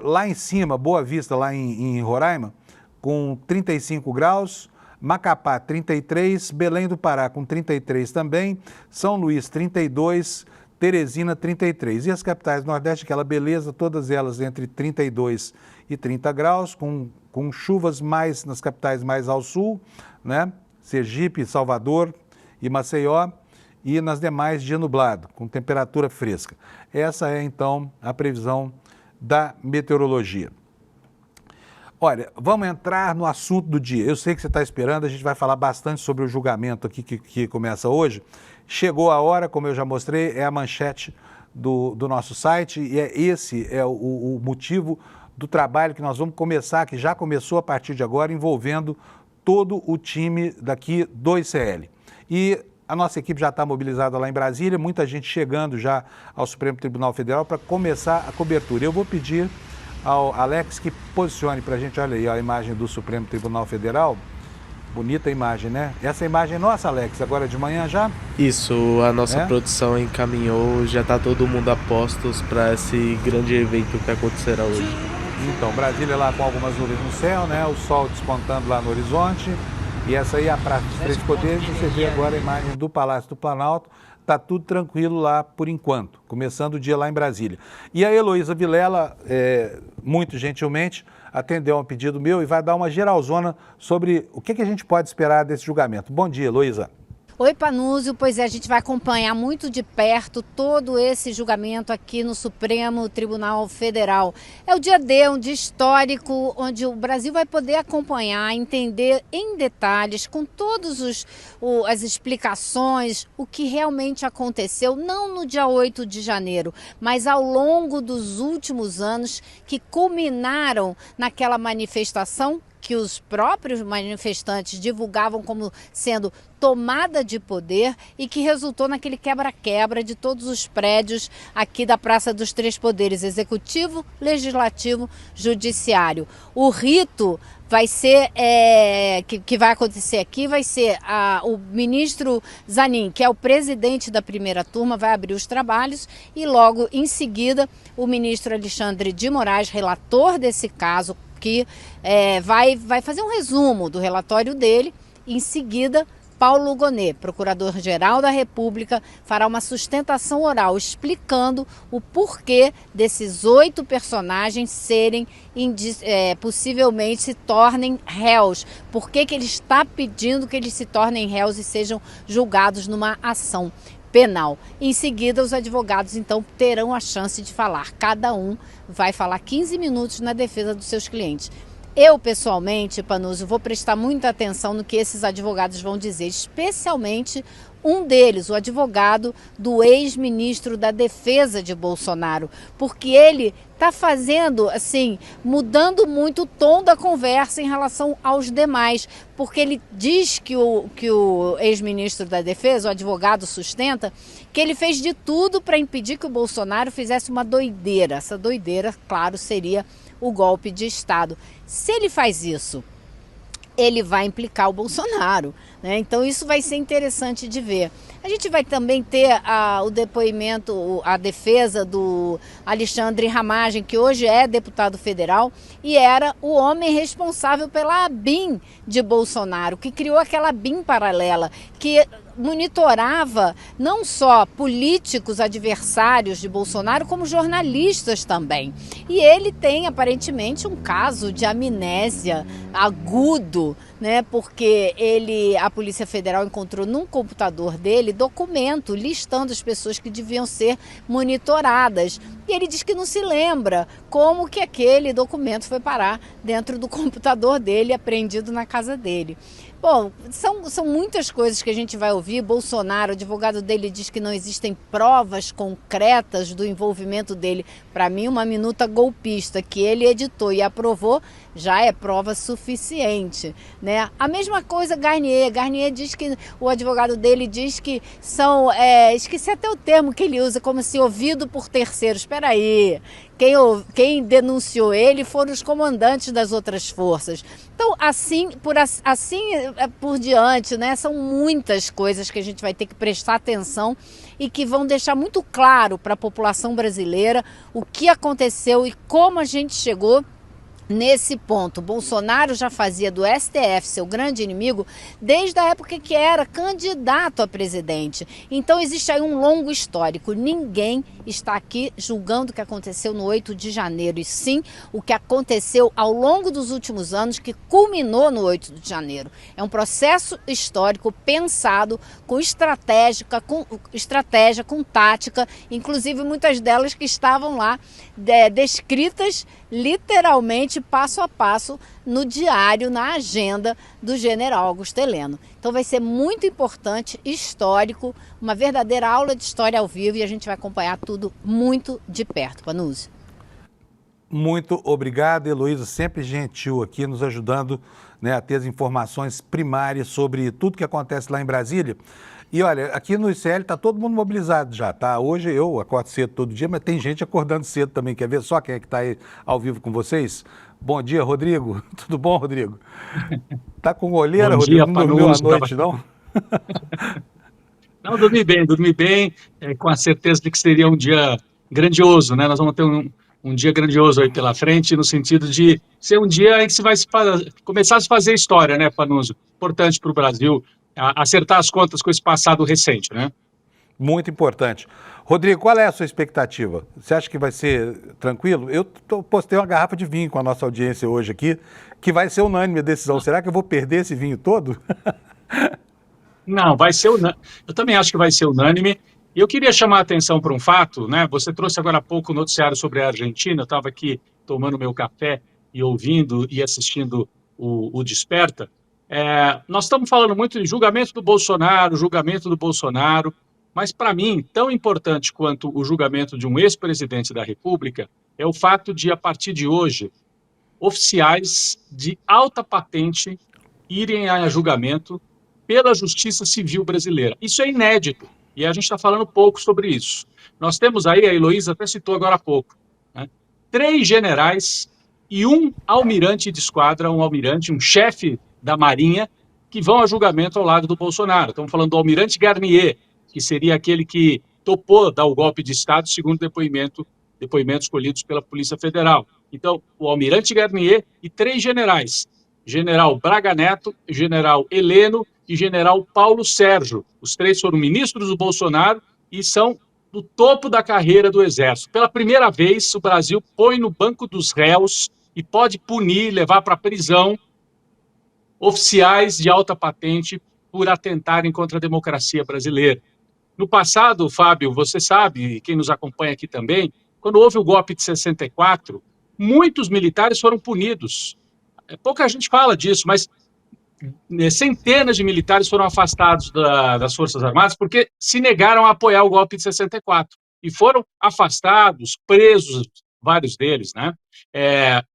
lá em cima, Boa Vista, lá em Roraima, com 35 graus, Macapá 33, Belém do Pará com 33 também, São Luís 32, Teresina 33. E as capitais do Nordeste, aquela beleza, todas elas entre 32 e 30 graus, com chuvas mais nas capitais mais ao sul, né? Sergipe, Salvador e Maceió, e nas demais dia nublado, com temperatura fresca. Essa é então a previsão da meteorologia. Olha, vamos entrar no assunto do dia. Eu sei que você está esperando, a gente vai falar bastante sobre o julgamento aqui que começa hoje. Chegou a hora, como eu já mostrei, é a manchete do nosso site e esse é o motivo do trabalho que nós vamos começar, que já começou a partir de agora, envolvendo todo o time daqui do ICL. E a nossa equipe já está mobilizada lá em Brasília, muita gente chegando já ao Supremo Tribunal Federal para começar a cobertura. Eu vou pedir ao Alex que posicione para a gente, olha aí a imagem do Supremo Tribunal Federal, bonita imagem, né? Essa imagem é nossa, Alex, agora de manhã já? Isso, a nossa produção encaminhou, já está todo mundo a postos para esse grande evento que acontecerá hoje. Então, Brasília lá com algumas nuvens no céu, né? O sol despontando lá no horizonte, e essa aí é a Praça dos Três Poderes. Você vê agora a imagem do Palácio do Planalto. Está tudo tranquilo lá por enquanto, começando o dia lá em Brasília. E a Heloísa Vilela, muito gentilmente, atendeu a um pedido meu e vai dar uma geralzona sobre o que a gente pode esperar desse julgamento. Bom dia, Heloísa. Oi, Panúzio. Pois é, a gente vai acompanhar muito de perto todo esse julgamento aqui no Supremo Tribunal Federal. É o dia D, um dia histórico, onde o Brasil vai poder acompanhar, entender em detalhes, com todas as explicações, o que realmente aconteceu, não no dia 8 de janeiro, mas ao longo dos últimos anos, que culminaram naquela manifestação que os próprios manifestantes divulgavam como sendo tomada de poder e que resultou naquele quebra-quebra de todos os prédios aqui da Praça dos Três Poderes, Executivo, Legislativo, Judiciário. O rito vai ser, que vai acontecer aqui, vai ser o ministro Zanin, que é o presidente da primeira turma, vai abrir os trabalhos e logo em seguida o ministro Alexandre de Moraes, relator desse caso, que vai fazer um resumo do relatório dele. Em seguida, Paulo Gonet, procurador-geral da República, fará uma sustentação oral explicando o porquê desses 8 personagens serem, possivelmente se tornem réus. Por que ele está pedindo que eles se tornem réus e sejam julgados numa ação penal. Em seguida, os advogados, então, terão a chance de falar. Cada um vai falar 15 minutos na defesa dos seus clientes. Eu, pessoalmente, Panúzio, vou prestar muita atenção no que esses advogados vão dizer, especialmente Um deles, o advogado do ex-ministro da Defesa de Bolsonaro, porque ele está fazendo, assim, mudando muito o tom da conversa em relação aos demais, porque ele diz que o ex-ministro da Defesa, o advogado, sustenta que ele fez de tudo para impedir que o Bolsonaro fizesse uma doideira. Essa doideira, claro, seria o golpe de Estado. Se ele faz isso, ele vai implicar o Bolsonaro, né? Então isso vai ser interessante de ver. A gente vai também ter o depoimento, a defesa do Alexandre Ramagem, que hoje é deputado federal e era o homem responsável pela ABIN de Bolsonaro, que criou aquela ABIN paralela, que monitorava não só políticos adversários de Bolsonaro, como jornalistas também. E ele tem, aparentemente, um caso de amnésia agudo, né? Porque a Polícia Federal encontrou num computador dele documento listando as pessoas que deviam ser monitoradas. E ele diz que não se lembra como que aquele documento foi parar dentro do computador dele, apreendido na casa dele. Bom, são muitas coisas que a gente vai ouvir. Bolsonaro, o advogado dele, diz que não existem provas concretas do envolvimento dele. Para mim, uma minuta golpista que ele editou e aprovou já é prova suficiente, né? A mesma coisa Garnier. Garnier diz que o advogado dele diz que são, esqueci até o termo que ele usa, como se ouvido por terceiros. Espera aí. Quem denunciou ele foram os comandantes das outras forças. Então, assim por diante, né? São muitas coisas que a gente vai ter que prestar atenção e que vão deixar muito claro para a população brasileira o que aconteceu e como a gente chegou nesse ponto. Bolsonaro já fazia do STF seu grande inimigo desde a época que era candidato a presidente. Então existe aí um longo histórico. Ninguém está aqui julgando o que aconteceu no 8 de janeiro, e sim o que aconteceu ao longo dos últimos anos, que culminou no 8 de janeiro. É um processo histórico pensado com estratégia, com tática, inclusive muitas delas que estavam lá descritas literalmente passo a passo no diário, na agenda do general Augusto Heleno. Então vai ser muito importante, histórico, uma verdadeira aula de história ao vivo, e a gente vai acompanhar tudo muito de perto. Panuzzi. Muito obrigado, Heloísa, sempre gentil aqui, nos ajudando, né, a ter as informações primárias sobre tudo que acontece lá em Brasília. E olha, aqui no ICL está todo mundo mobilizado já, tá? Hoje eu acordo cedo todo dia, mas tem gente acordando cedo também. Quer ver só quem é que está aí ao vivo com vocês? Bom dia, Rodrigo. Tudo bom, Rodrigo? Tá com olheira, Bom Rodrigo? dia, Não dormiu à Panuzzi, noite, não? Não, dormi bem, com a certeza de que seria um dia grandioso, né? Nós vamos ter um dia grandioso aí pela frente, no sentido de ser um dia em que começar a se fazer história, né, Panuzzi? Importante para o Brasil acertar as contas com esse passado recente, né? Muito importante. Rodrigo, qual é a sua expectativa? Você acha que vai ser tranquilo? Eu postei uma garrafa de vinho com a nossa audiência hoje aqui, que vai ser unânime a decisão. Será que eu vou perder esse vinho todo? Não, vai ser unânime. Eu também acho que vai ser unânime. E eu queria chamar a atenção para um fato, né? Você trouxe agora há pouco o noticiário sobre a Argentina. Eu estava aqui tomando meu café e ouvindo e assistindo o Desperta. Nós estamos falando muito de julgamento do Bolsonaro, mas para mim, tão importante quanto o julgamento de um ex-presidente da República é o fato de, a partir de hoje, oficiais de alta patente irem a julgamento pela Justiça Civil brasileira. Isso é inédito, e a gente está falando pouco sobre isso. Nós temos aí, a Heloísa até citou agora há pouco, né, 3 generais e um almirante de esquadra, um chefe da Marinha, que vão a julgamento ao lado do Bolsonaro. Estamos falando do almirante Garnier, que seria aquele que topou dar o golpe de Estado, segundo depoimentos colhidos pela Polícia Federal. Então, o almirante Garnier e 3 generais, general Braga Neto, general Heleno e general Paulo Sérgio. Os 3 foram ministros do Bolsonaro e são do topo da carreira do Exército. Pela primeira vez, o Brasil põe no banco dos réus e pode punir, levar para a prisão oficiais de alta patente por atentarem contra a democracia brasileira. No passado, Fábio, você sabe, quem nos acompanha aqui também, quando houve o golpe de 64, muitos militares foram punidos. Pouca gente fala disso, mas centenas de militares foram afastados das Forças Armadas porque se negaram a apoiar o golpe de 64 e foram afastados, presos, vários deles, né?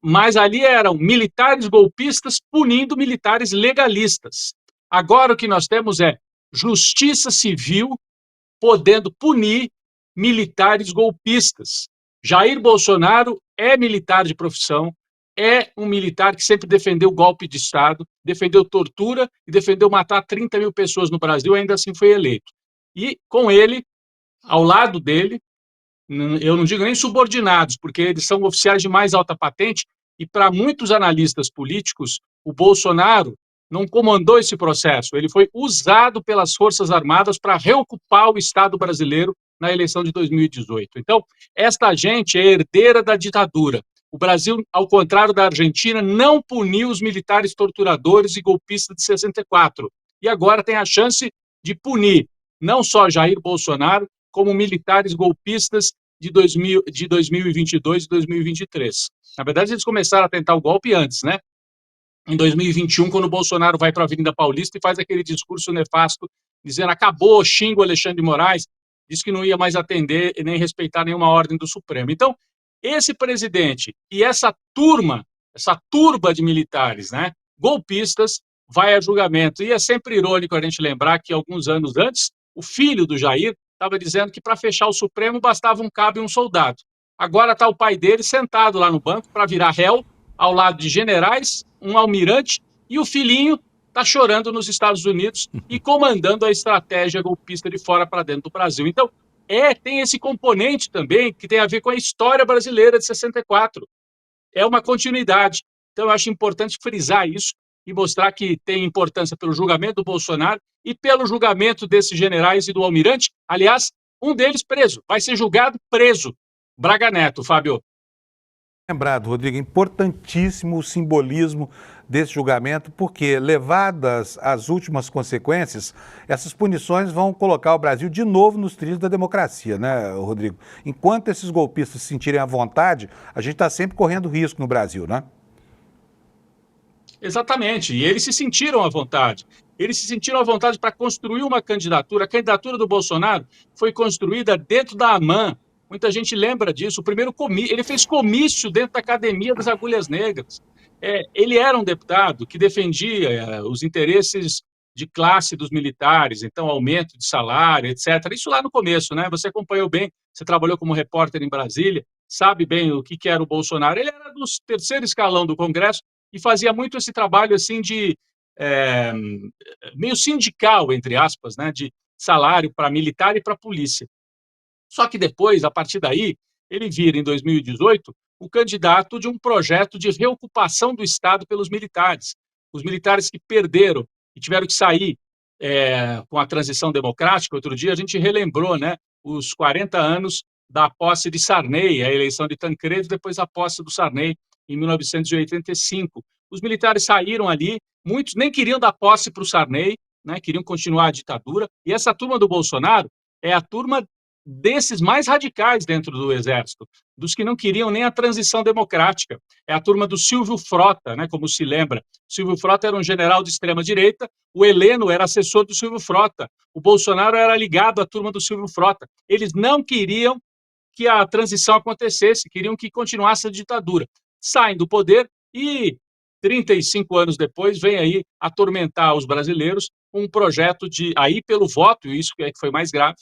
Mas ali eram militares golpistas punindo militares legalistas. Agora o que nós temos é justiça civil podendo punir militares golpistas. Jair Bolsonaro é militar de profissão, é um militar que sempre defendeu o golpe de Estado, defendeu tortura e defendeu matar 30 mil pessoas no Brasil, ainda assim foi eleito. E com ele, ao lado dele, eu não digo nem subordinados, porque eles são oficiais de mais alta patente, e para muitos analistas políticos, o Bolsonaro não comandou esse processo, ele foi usado pelas Forças Armadas para reocupar o Estado brasileiro na eleição de 2018. Então, esta gente é herdeira da ditadura. O Brasil, ao contrário da Argentina, não puniu os militares torturadores e golpistas de 64. E agora tem a chance de punir não só Jair Bolsonaro, como militares golpistas de 2022 e 2023. Na verdade, eles começaram a tentar o golpe antes, né? Em 2021, quando o Bolsonaro vai para a Avenida Paulista e faz aquele discurso nefasto, dizendo acabou, xinga o Alexandre de Moraes, diz que não ia mais atender e nem respeitar nenhuma ordem do Supremo. Então, esse presidente e essa turba de militares, né, golpistas, vai a julgamento. E é sempre irônico a gente lembrar que, alguns anos antes, o filho do Jair estava dizendo que para fechar o Supremo bastava um cabo e um soldado. Agora está o pai dele sentado lá no banco para virar réu, ao lado de generais, um almirante, e o filhinho está chorando nos Estados Unidos e comandando a estratégia golpista de fora para dentro do Brasil. Então, tem esse componente também que tem a ver com a história brasileira de 64. É uma continuidade. Então, eu acho importante frisar isso e mostrar que tem importância pelo julgamento do Bolsonaro e pelo julgamento desses generais e do almirante. Aliás, um deles preso, vai ser julgado preso. Braga Neto, Fábio. Lembrado, Rodrigo, importantíssimo o simbolismo desse julgamento, porque, levadas às últimas consequências, essas punições vão colocar o Brasil de novo nos trilhos da democracia, né, Rodrigo? Enquanto esses golpistas se sentirem à vontade, a gente está sempre correndo risco no Brasil, né? Exatamente, e eles se sentiram à vontade. Eles se sentiram à vontade para construir uma candidatura. A candidatura do Bolsonaro foi construída dentro da AMAN. Muita gente lembra disso. O primeiro ele fez comício dentro da Academia das Agulhas Negras. Ele era um deputado que defendia os interesses de classe dos militares, então aumento de salário, etc. Isso lá no começo, né? Você acompanhou bem, você trabalhou como repórter em Brasília, sabe bem o que era o Bolsonaro. Ele era do terceiro escalão do Congresso e fazia muito esse trabalho assim de meio sindical, entre aspas, né? De salário para militar e para polícia. Só que depois, a partir daí, ele vira, em 2018, o candidato de um projeto de reocupação do Estado pelos militares. Os militares que perderam e tiveram que sair com a transição democrática. Outro dia a gente relembrou, né, os 40 anos da posse de Sarney, a eleição de Tancredo, depois a posse do Sarney em 1985. Os militares saíram ali, muitos nem queriam dar posse para o Sarney, né, queriam continuar a ditadura, e essa turma do Bolsonaro é a turma desses mais radicais dentro do Exército, dos que não queriam nem a transição democrática. É a turma do Silvio Frota, né, como se lembra. Silvio Frota era um general de extrema-direita, o Heleno era assessor do Silvio Frota, o Bolsonaro era ligado à turma do Silvio Frota. Eles não queriam que a transição acontecesse, queriam que continuasse a ditadura. Saem do poder e, 35 anos depois, vem aí atormentar os brasileiros um projeto de, aí pelo voto, e isso que foi mais grave,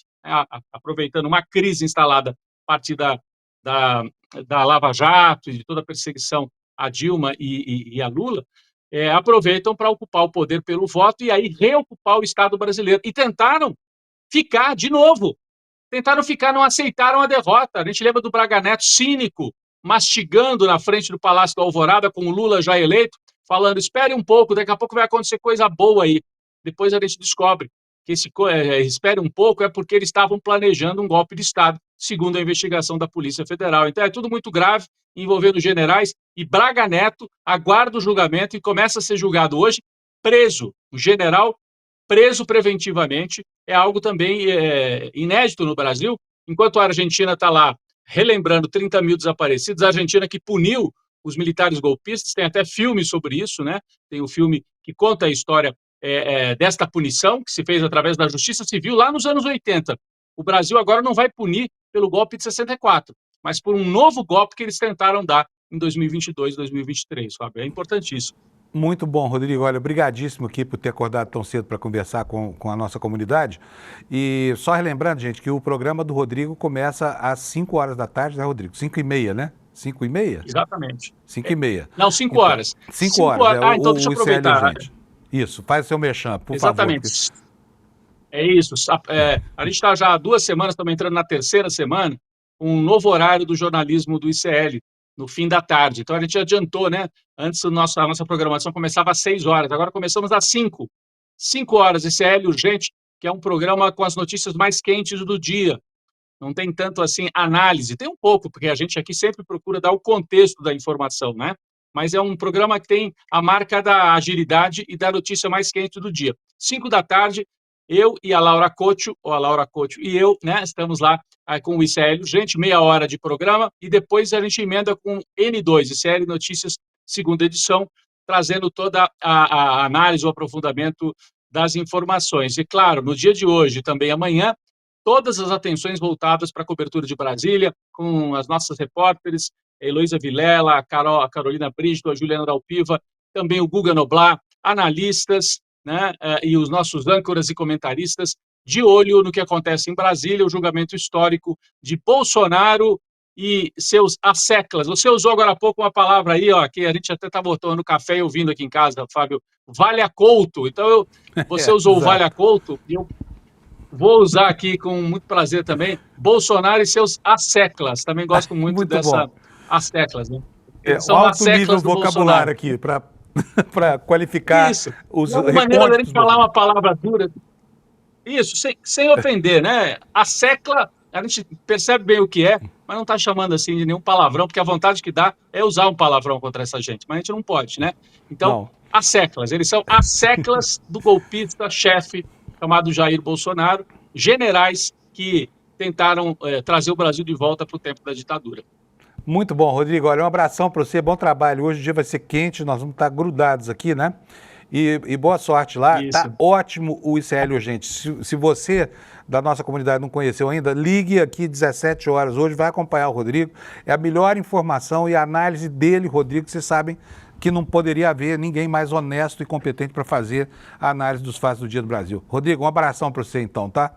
aproveitando uma crise instalada a partir da Lava Jato e de toda a perseguição a Dilma e a Lula, aproveitam para ocupar o poder pelo voto e aí reocupar o Estado brasileiro. E tentaram ficar de novo. Não aceitaram a derrota. A gente lembra do Braga Neto cínico, mastigando na frente do Palácio do Alvorada, com o Lula já eleito, falando, espere um pouco, daqui a pouco vai acontecer coisa boa aí. Depois a gente descobre que espere um pouco é porque eles estavam planejando um golpe de Estado, segundo a investigação da Polícia Federal. Então é tudo muito grave, envolvendo generais, e Braga Neto aguarda o julgamento e começa a ser julgado hoje, preso. O general preso preventivamente é algo também inédito no Brasil, enquanto a Argentina está lá relembrando 30 mil desaparecidos, a Argentina que puniu os militares golpistas, tem até filme sobre isso, né? Tem o filme que conta a história desta punição, que se fez através da Justiça Civil lá nos anos 80. O Brasil agora não vai punir pelo golpe de 64, mas por um novo golpe que eles tentaram dar em 2022, 2023, Fábio. É importantíssimo. Muito bom, Rodrigo. Olha, obrigadíssimo aqui por ter acordado tão cedo para conversar com a nossa comunidade. E só relembrando, gente, que o programa do Rodrigo começa às 5 horas da tarde, né, Rodrigo? 5h30, né? 5h30? Exatamente. 5h30. Não, 5 horas. 5 horas. Então deixa eu aproveitar. Isso, faz o seu merchan, por Exatamente. favor. É isso. A gente está já há 2 semanas, estamos entrando na 3ª semana, um novo horário do jornalismo do ICL, no fim da tarde. Então a gente adiantou, né? Antes a nossa programação começava às 6 horas, agora começamos às 5. 5 horas, ICL Urgente, que é um programa com as notícias mais quentes do dia. Não tem tanto assim análise, tem um pouco, porque a gente aqui sempre procura dar o contexto da informação, né? Mas é um programa que tem a marca da agilidade e da notícia mais quente do dia. 5 da tarde, eu e a Laura Couto, ou a Laura Couto e eu, né, estamos lá com o ICL Urgente, meia hora de programa, e depois a gente emenda com N2, ICL Notícias, 2ª edição, trazendo toda a análise, o aprofundamento das informações. E claro, no dia de hoje, também amanhã, todas as atenções voltadas para a cobertura de Brasília, com as nossas repórteres, a Heloísa Vilela, a Carolina Brígido, a Juliana Dalpiva, também o Guga Noblar, analistas, né, e os nossos âncoras e comentaristas, de olho no que acontece em Brasília, o julgamento histórico de Bolsonaro e seus asseclas. Você usou agora há pouco uma palavra aí, ó, que a gente até estava tomando café e ouvindo aqui em casa, Fábio, valha-couto. Então, você usou o valha-couto, e eu vou usar aqui com muito prazer também, Bolsonaro e seus asseclas. Também gosto muito dessa asseclas, né? São alto nível vocabulário aqui, para qualificar isso. Os uma maneira da gente falar uma palavra dura. Isso, sem ofender, né? A secla, a gente percebe bem o que é, mas não está chamando assim de nenhum palavrão, porque a vontade que dá é usar um palavrão contra essa gente, mas a gente não pode, né? Então, as seclas, eles são as seclas do golpista chefe chamado Jair Bolsonaro, generais que tentaram trazer o Brasil de volta para o tempo da ditadura. Muito bom, Rodrigo. Olha, um abração para você, bom trabalho. Hoje o dia vai ser quente, nós vamos estar grudados aqui, né? E boa sorte lá. Isso. Tá ótimo o ICL Urgente. Se você da nossa comunidade não conheceu ainda, ligue aqui 17 horas hoje, vai acompanhar o Rodrigo. É a melhor informação e a análise dele, Rodrigo, vocês sabem que não poderia haver ninguém mais honesto e competente para fazer a análise dos fatos do dia do Brasil. Rodrigo, um abração para você então, tá?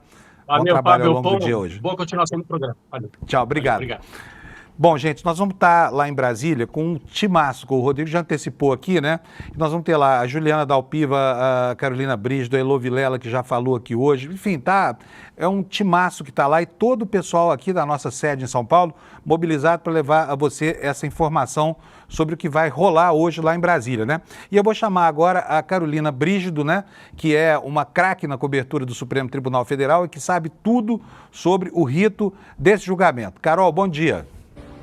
Valeu, bom trabalho Fábio, ao longo do dia hoje. Boa continuação do programa. Valeu. Tchau, obrigado. Valeu, obrigado. Bom, gente, nós vamos estar lá em Brasília com um timaço, o Rodrigo já antecipou aqui, né? E nós vamos ter lá a Juliana Dalpiva, a Carolina Brígido, a Elo Vilela, que já falou aqui hoje. Enfim, é um timaço que está lá e todo o pessoal aqui da nossa sede em São Paulo mobilizado para levar a você essa informação sobre o que vai rolar hoje lá em Brasília, né? E eu vou chamar agora a Carolina Brígido, né? Que é uma craque na cobertura do Supremo Tribunal Federal e que sabe tudo sobre o rito desse julgamento. Carol, bom dia.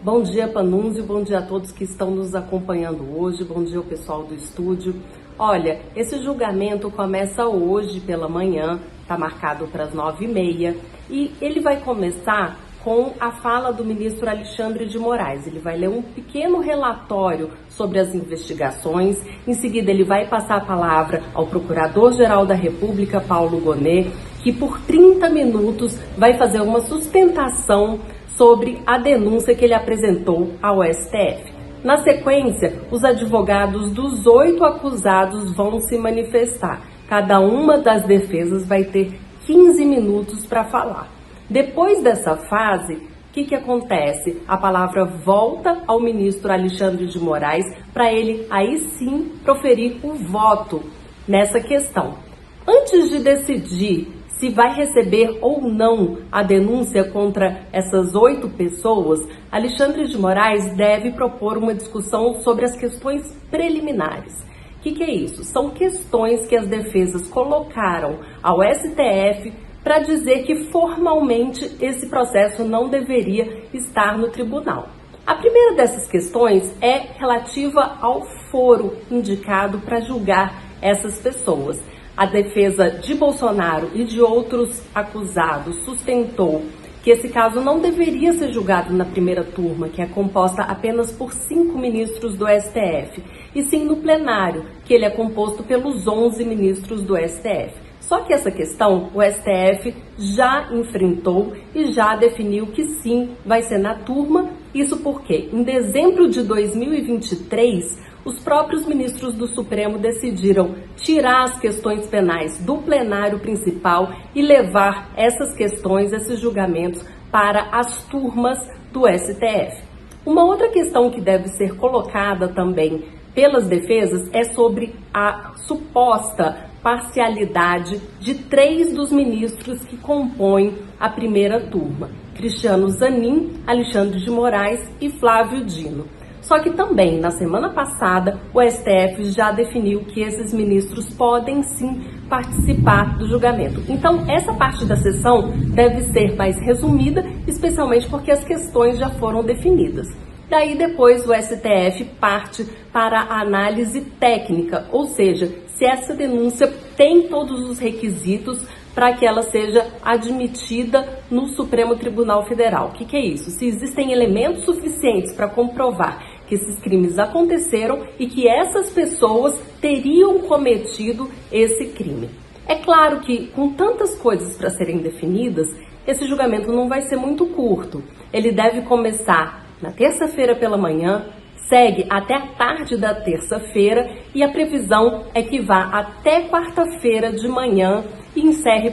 Bom dia, Panunzio, bom dia a todos que estão nos acompanhando hoje, bom dia ao pessoal do estúdio. Olha, esse julgamento começa hoje pela manhã, está marcado para as 9h30, e ele vai começar com a fala do ministro Alexandre de Moraes. Ele vai ler um pequeno relatório sobre as investigações, em seguida ele vai passar a palavra ao Procurador-Geral da República, Paulo Gonet, que por 30 minutos vai fazer uma sustentação sobre a denúncia que ele apresentou ao STF. Na sequência, os advogados dos 8 acusados vão se manifestar. Cada uma das defesas vai ter 15 minutos para falar. Depois dessa fase, o que acontece? A palavra volta ao ministro Alexandre de Moraes para ele aí sim proferir o voto nessa questão. Antes de decidir se vai receber ou não a denúncia contra essas 8 pessoas, Alexandre de Moraes deve propor uma discussão sobre as questões preliminares. O que é isso? São questões que as defesas colocaram ao STF para dizer que formalmente esse processo não deveria estar no tribunal. A primeira dessas questões é relativa ao foro indicado para julgar essas pessoas. A defesa de Bolsonaro e de outros acusados sustentou que esse caso não deveria ser julgado na primeira turma, que é composta apenas por 5 ministros do STF, e sim no plenário, que ele é composto pelos 11 ministros do STF. Só que essa questão o STF já enfrentou e já definiu que sim, vai ser na turma. Isso porque em dezembro de 2023, os próprios ministros do Supremo decidiram tirar as questões penais do plenário principal e levar essas questões, esses julgamentos, para as turmas do STF. Uma outra questão que deve ser colocada também pelas defesas é sobre a suposta parcialidade de 3 dos ministros que compõem a primeira turma: Cristiano Zanin, Alexandre de Moraes e Flávio Dino. Só que também, na semana passada, o STF já definiu que esses ministros podem sim participar do julgamento. Então, essa parte da sessão deve ser mais resumida, especialmente porque as questões já foram definidas. Daí, depois, o STF parte para a análise técnica, ou seja, se essa denúncia tem todos os requisitos para que ela seja admitida no Supremo Tribunal Federal. O que é isso? Se existem elementos suficientes para comprovar que esses crimes aconteceram e que essas pessoas teriam cometido esse crime. É claro que, com tantas coisas para serem definidas, esse julgamento não vai ser muito curto. Ele deve começar na terça-feira pela manhã, segue até a tarde da terça-feira e a previsão é que vá até quarta-feira de manhã e encerre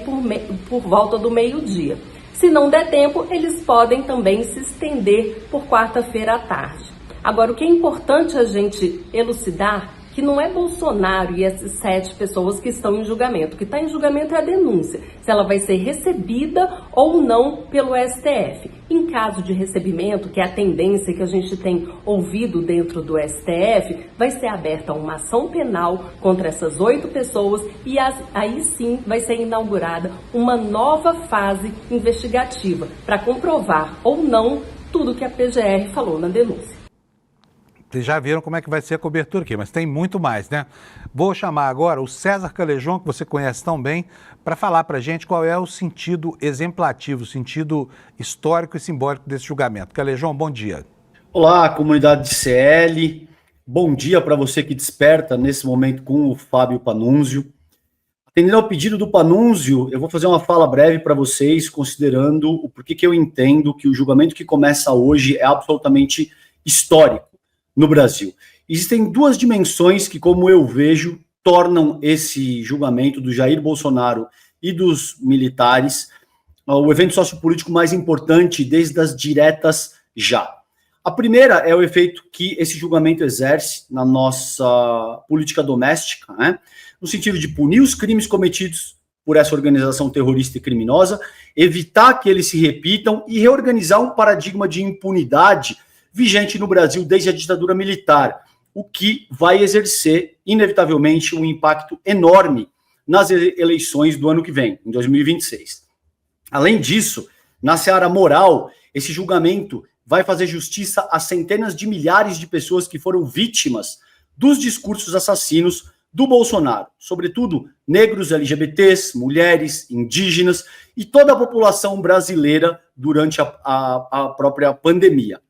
por volta do meio-dia. Se não der tempo, eles podem também se estender por quarta-feira à tarde. Agora, o que é importante a gente elucidar, que não é Bolsonaro e essas 7 pessoas que estão em julgamento. O que está em julgamento é a denúncia, se ela vai ser recebida ou não pelo STF. Em caso de recebimento, que é a tendência que a gente tem ouvido dentro do STF, vai ser aberta uma ação penal contra essas 8 pessoas e aí sim vai ser inaugurada uma nova fase investigativa para comprovar ou não tudo que a PGR falou na denúncia. Vocês já viram como é que vai ser a cobertura aqui, mas tem muito mais, né? Vou chamar agora o César Callejon, que você conhece tão bem, para falar para a gente qual é o sentido exemplativo, o sentido histórico e simbólico desse julgamento. Callejon, bom dia. Olá, comunidade de CL. Bom dia para você que desperta nesse momento com o Fábio Panunzio. Atendendo ao pedido do Panunzio, eu vou fazer uma fala breve para vocês, considerando o porquê que eu entendo que o julgamento que começa hoje é absolutamente histórico no Brasil. Existem 2 dimensões que, como eu vejo, tornam esse julgamento do Jair Bolsonaro e dos militares o evento sociopolítico mais importante desde as diretas já. A primeira é o efeito que esse julgamento exerce na nossa política doméstica, né? No sentido de punir os crimes cometidos por essa organização terrorista e criminosa, evitar que eles se repitam e reorganizar um paradigma de impunidade vigente no Brasil desde a ditadura militar, o que vai exercer, inevitavelmente, um impacto enorme nas eleições do ano que vem, em 2026. Além disso, na seara moral, esse julgamento vai fazer justiça a centenas de milhares de pessoas que foram vítimas dos discursos assassinos do Bolsonaro, sobretudo negros, LGBTs, mulheres, indígenas e toda a população brasileira durante a própria pandemia.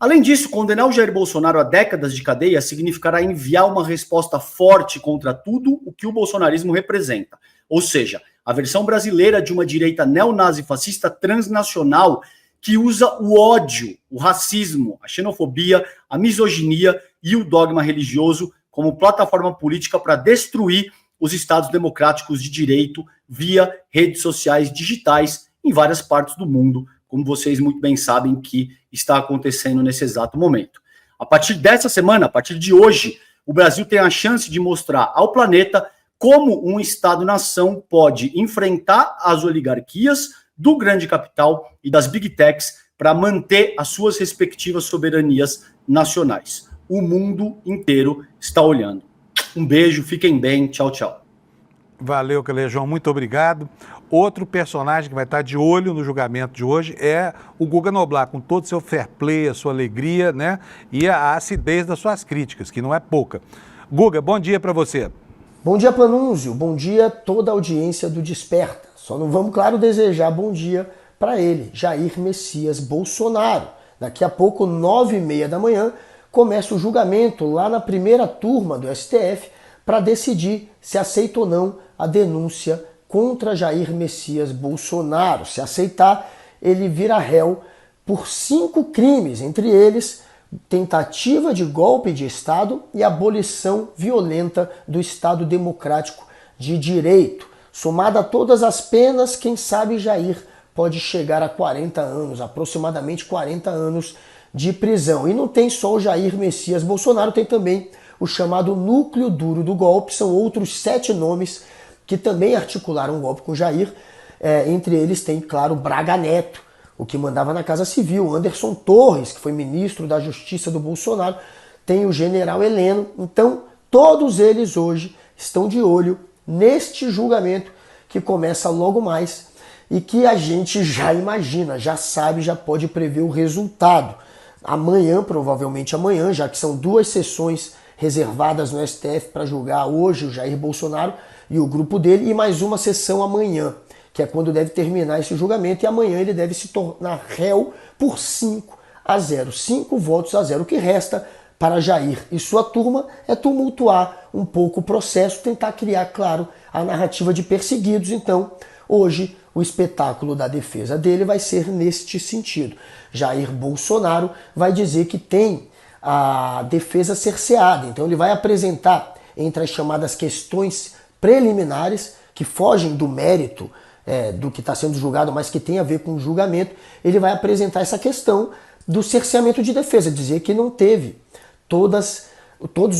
Além disso, condenar o Jair Bolsonaro a décadas de cadeia significará enviar uma resposta forte contra tudo o que o bolsonarismo representa. Ou seja, a versão brasileira de uma direita neonazi-fascista transnacional que usa o ódio, o racismo, a xenofobia, a misoginia e o dogma religioso como plataforma política para destruir os estados democráticos de direito via redes sociais digitais em várias partes do mundo, como vocês muito bem sabem que está acontecendo nesse exato momento. A partir dessa semana, a partir de hoje, o Brasil tem a chance de mostrar ao planeta como um Estado-nação pode enfrentar as oligarquias do grande capital e das big techs para manter as suas respectivas soberanias nacionais. O mundo inteiro está olhando. Um beijo, fiquem bem, tchau, tchau. Valeu, Callejon, muito obrigado. Outro personagem que vai estar de olho no julgamento de hoje é o Guga Noblat, com todo o seu fair play, a sua alegria, né? E a acidez das suas críticas, que não é pouca. Guga, bom dia para você. Bom dia, Panunzio. Bom dia a toda a audiência do Desperta. Só não vamos, claro, desejar bom dia para ele, Jair Messias Bolsonaro. Daqui a pouco, 9h30 da manhã, começa o julgamento lá na primeira turma do STF para decidir se aceita ou não a denúncia contra Jair Messias Bolsonaro. Se aceitar, ele vira réu por 5 crimes, entre eles tentativa de golpe de Estado e abolição violenta do Estado Democrático de Direito. Somada a todas as penas, quem sabe Jair pode chegar a 40 anos, aproximadamente 40 anos de prisão. E não tem só o Jair Messias Bolsonaro, tem também o chamado núcleo duro do golpe, são outros 7 nomes que também articularam o golpe com Jair. Entre eles tem, claro, Braga Neto, o que mandava na Casa Civil, Anderson Torres, que foi ministro da Justiça do Bolsonaro, tem o general Heleno. Então, todos eles hoje estão de olho neste julgamento que começa logo mais e que a gente já imagina, já sabe, já pode prever o resultado. Amanhã, provavelmente amanhã, já que são 2 sessões reservadas no STF para julgar hoje o Jair Bolsonaro e o grupo dele, e mais uma sessão amanhã, que é quando deve terminar esse julgamento, e amanhã ele deve se tornar réu por 5-0. 5 votos a 0. O que resta para Jair e sua turma é tumultuar um pouco o processo, tentar criar, claro, a narrativa de perseguidos. Então, hoje, o espetáculo da defesa dele vai ser neste sentido. Jair Bolsonaro vai dizer que tem a defesa cerceada. Então, ele vai apresentar, entre as chamadas questões preliminares, que fogem do mérito do que está sendo julgado, mas que tem a ver com o julgamento, ele vai apresentar essa questão do cerceamento de defesa, dizer que não teve todos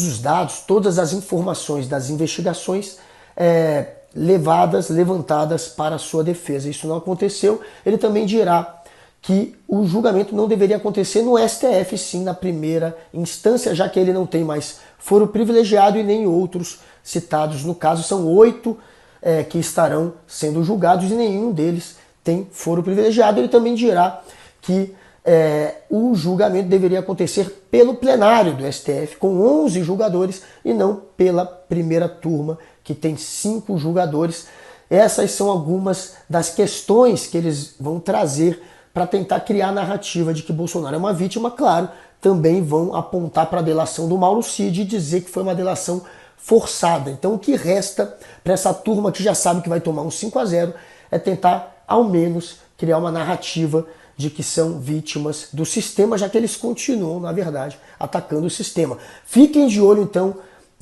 os dados, todas as informações das investigações levantadas para a sua defesa. Isso não aconteceu. Ele também dirá que o julgamento não deveria acontecer no STF, sim, na primeira instância, já que ele não tem mais foro privilegiado e nem outros citados no caso. São 8 que estarão sendo julgados e nenhum deles tem foro privilegiado. Ele também dirá que o julgamento deveria acontecer pelo plenário do STF, com 11 julgadores, e não pela primeira turma, que tem 5 julgadores. Essas são algumas das questões que eles vão trazer para tentar criar a narrativa de que Bolsonaro é uma vítima. Claro, também vão apontar para a delação do Mauro Cid e dizer que foi uma delação forçada. Então o que resta para essa turma que já sabe que vai tomar um 5-0 é tentar, ao menos, criar uma narrativa de que são vítimas do sistema, já que eles continuam, na verdade, atacando o sistema. Fiquem de olho, então,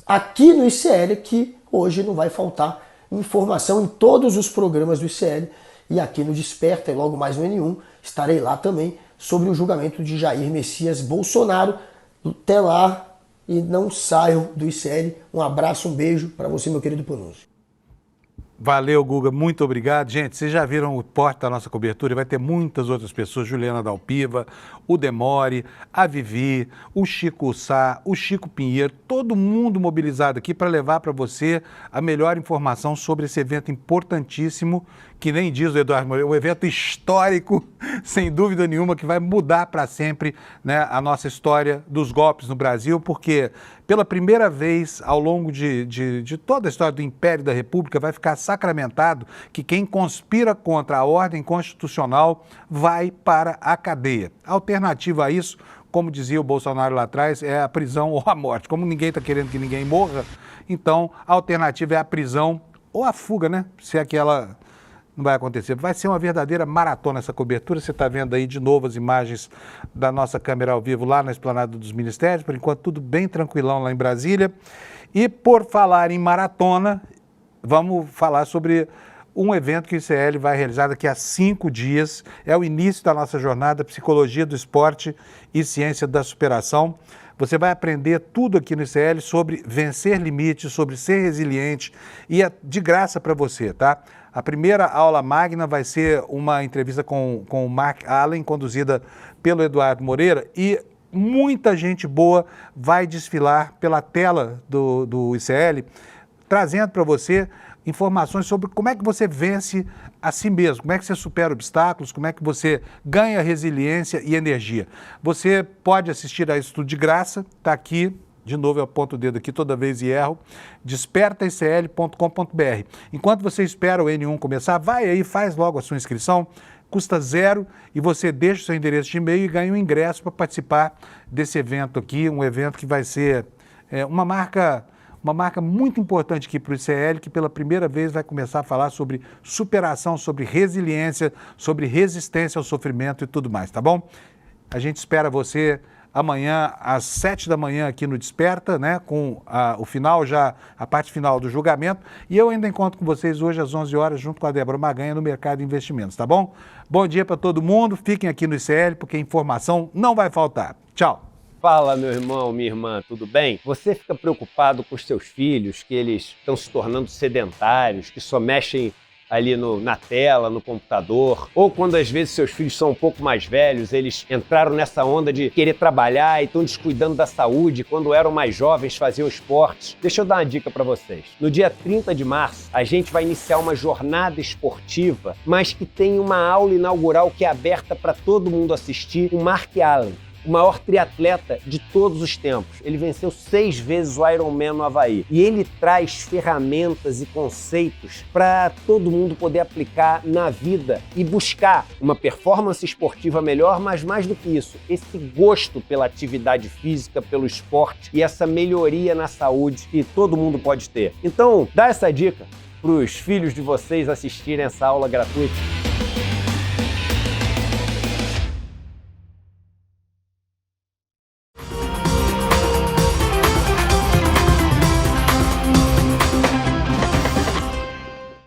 aqui no ICL, que hoje não vai faltar informação em todos os programas do ICL, e aqui no Desperta, e logo mais no N1, estarei lá também sobre o julgamento de Jair Messias Bolsonaro. Até lá, e não saiam do ICL. Um abraço, um beijo para você, meu querido Panunzio. Valeu, Guga, muito obrigado. Gente, vocês já viram o porte da nossa cobertura, e vai ter muitas outras pessoas, Juliana Dalpiva, o Demore, a Vivi, o Chico Sá, o Chico Pinheiro, todo mundo mobilizado aqui para levar para você a melhor informação sobre esse evento importantíssimo, que nem diz o Eduardo Moreira, um evento histórico, sem dúvida nenhuma, que vai mudar para sempre, né, a nossa história dos golpes no Brasil, porque pela primeira vez ao longo de toda a história do Império da República vai ficar sacramentado que quem conspira contra a ordem constitucional vai para a cadeia. A alternativa a isso, como dizia o Bolsonaro lá atrás, é a prisão ou a morte. Como ninguém está querendo que ninguém morra, então a alternativa é a prisão ou a fuga, né? Se é que ela não vai acontecer. Vai ser uma verdadeira maratona essa cobertura. Você está vendo aí de novo as imagens da nossa câmera ao vivo lá na Esplanada dos Ministérios. Por enquanto, tudo bem tranquilão lá em Brasília. E por falar em maratona, vamos falar sobre um evento que o ICL vai realizar daqui a 5 dias. É o início da nossa jornada Psicologia do Esporte e Ciência da Superação. Você vai aprender tudo aqui no ICL sobre vencer limites, sobre ser resiliente, e é de graça para você, tá? A primeira aula magna vai ser uma entrevista com o Mark Allen, conduzida pelo Eduardo Moreira, e muita gente boa vai desfilar pela tela do ICL, trazendo para você informações sobre como é que você vence a si mesmo, como é que você supera obstáculos, como é que você ganha resiliência e energia. Você pode assistir a isso tudo de graça, está aqui. De novo, eu aponto o dedo aqui toda vez e erro, despertaicl.com.br. Enquanto você espera o N1 começar, vai aí, faz logo a sua inscrição. custa zero e você deixa o seu endereço de e-mail e ganha um ingresso para participar desse evento aqui, um evento que vai ser uma marca muito importante aqui para o ICL, que pela primeira vez vai começar a falar sobre superação, sobre resiliência, sobre resistência ao sofrimento e tudo mais, tá bom? A gente espera você amanhã às 7 da manhã aqui no Desperta, né, com a parte final do julgamento, e eu ainda encontro com vocês hoje às 11 horas junto com a Débora Maganha no Mercado de Investimentos, tá bom? Bom dia para todo mundo, fiquem aqui no ICL porque informação não vai faltar. Tchau! Fala, meu irmão, minha irmã, tudo bem? Você fica preocupado com os seus filhos, que eles estão se tornando sedentários, que só mexem ali na tela, no computador, ou quando às vezes seus filhos são um pouco mais velhos, eles entraram nessa onda de querer trabalhar e estão descuidando da saúde, quando eram mais jovens faziam esportes. Deixa eu dar uma dica para vocês. No dia 30 de março, a gente vai iniciar uma jornada esportiva, mas que tem uma aula inaugural que é aberta para todo mundo assistir, o Mark Allen, o maior triatleta de todos os tempos. Ele venceu 6 vezes o Ironman no Havaí. E ele traz ferramentas e conceitos para todo mundo poder aplicar na vida e buscar uma performance esportiva melhor, mas mais do que isso, esse gosto pela atividade física, pelo esporte e essa melhoria na saúde que todo mundo pode ter. Então, dá essa dica para os filhos de vocês assistirem essa aula gratuita.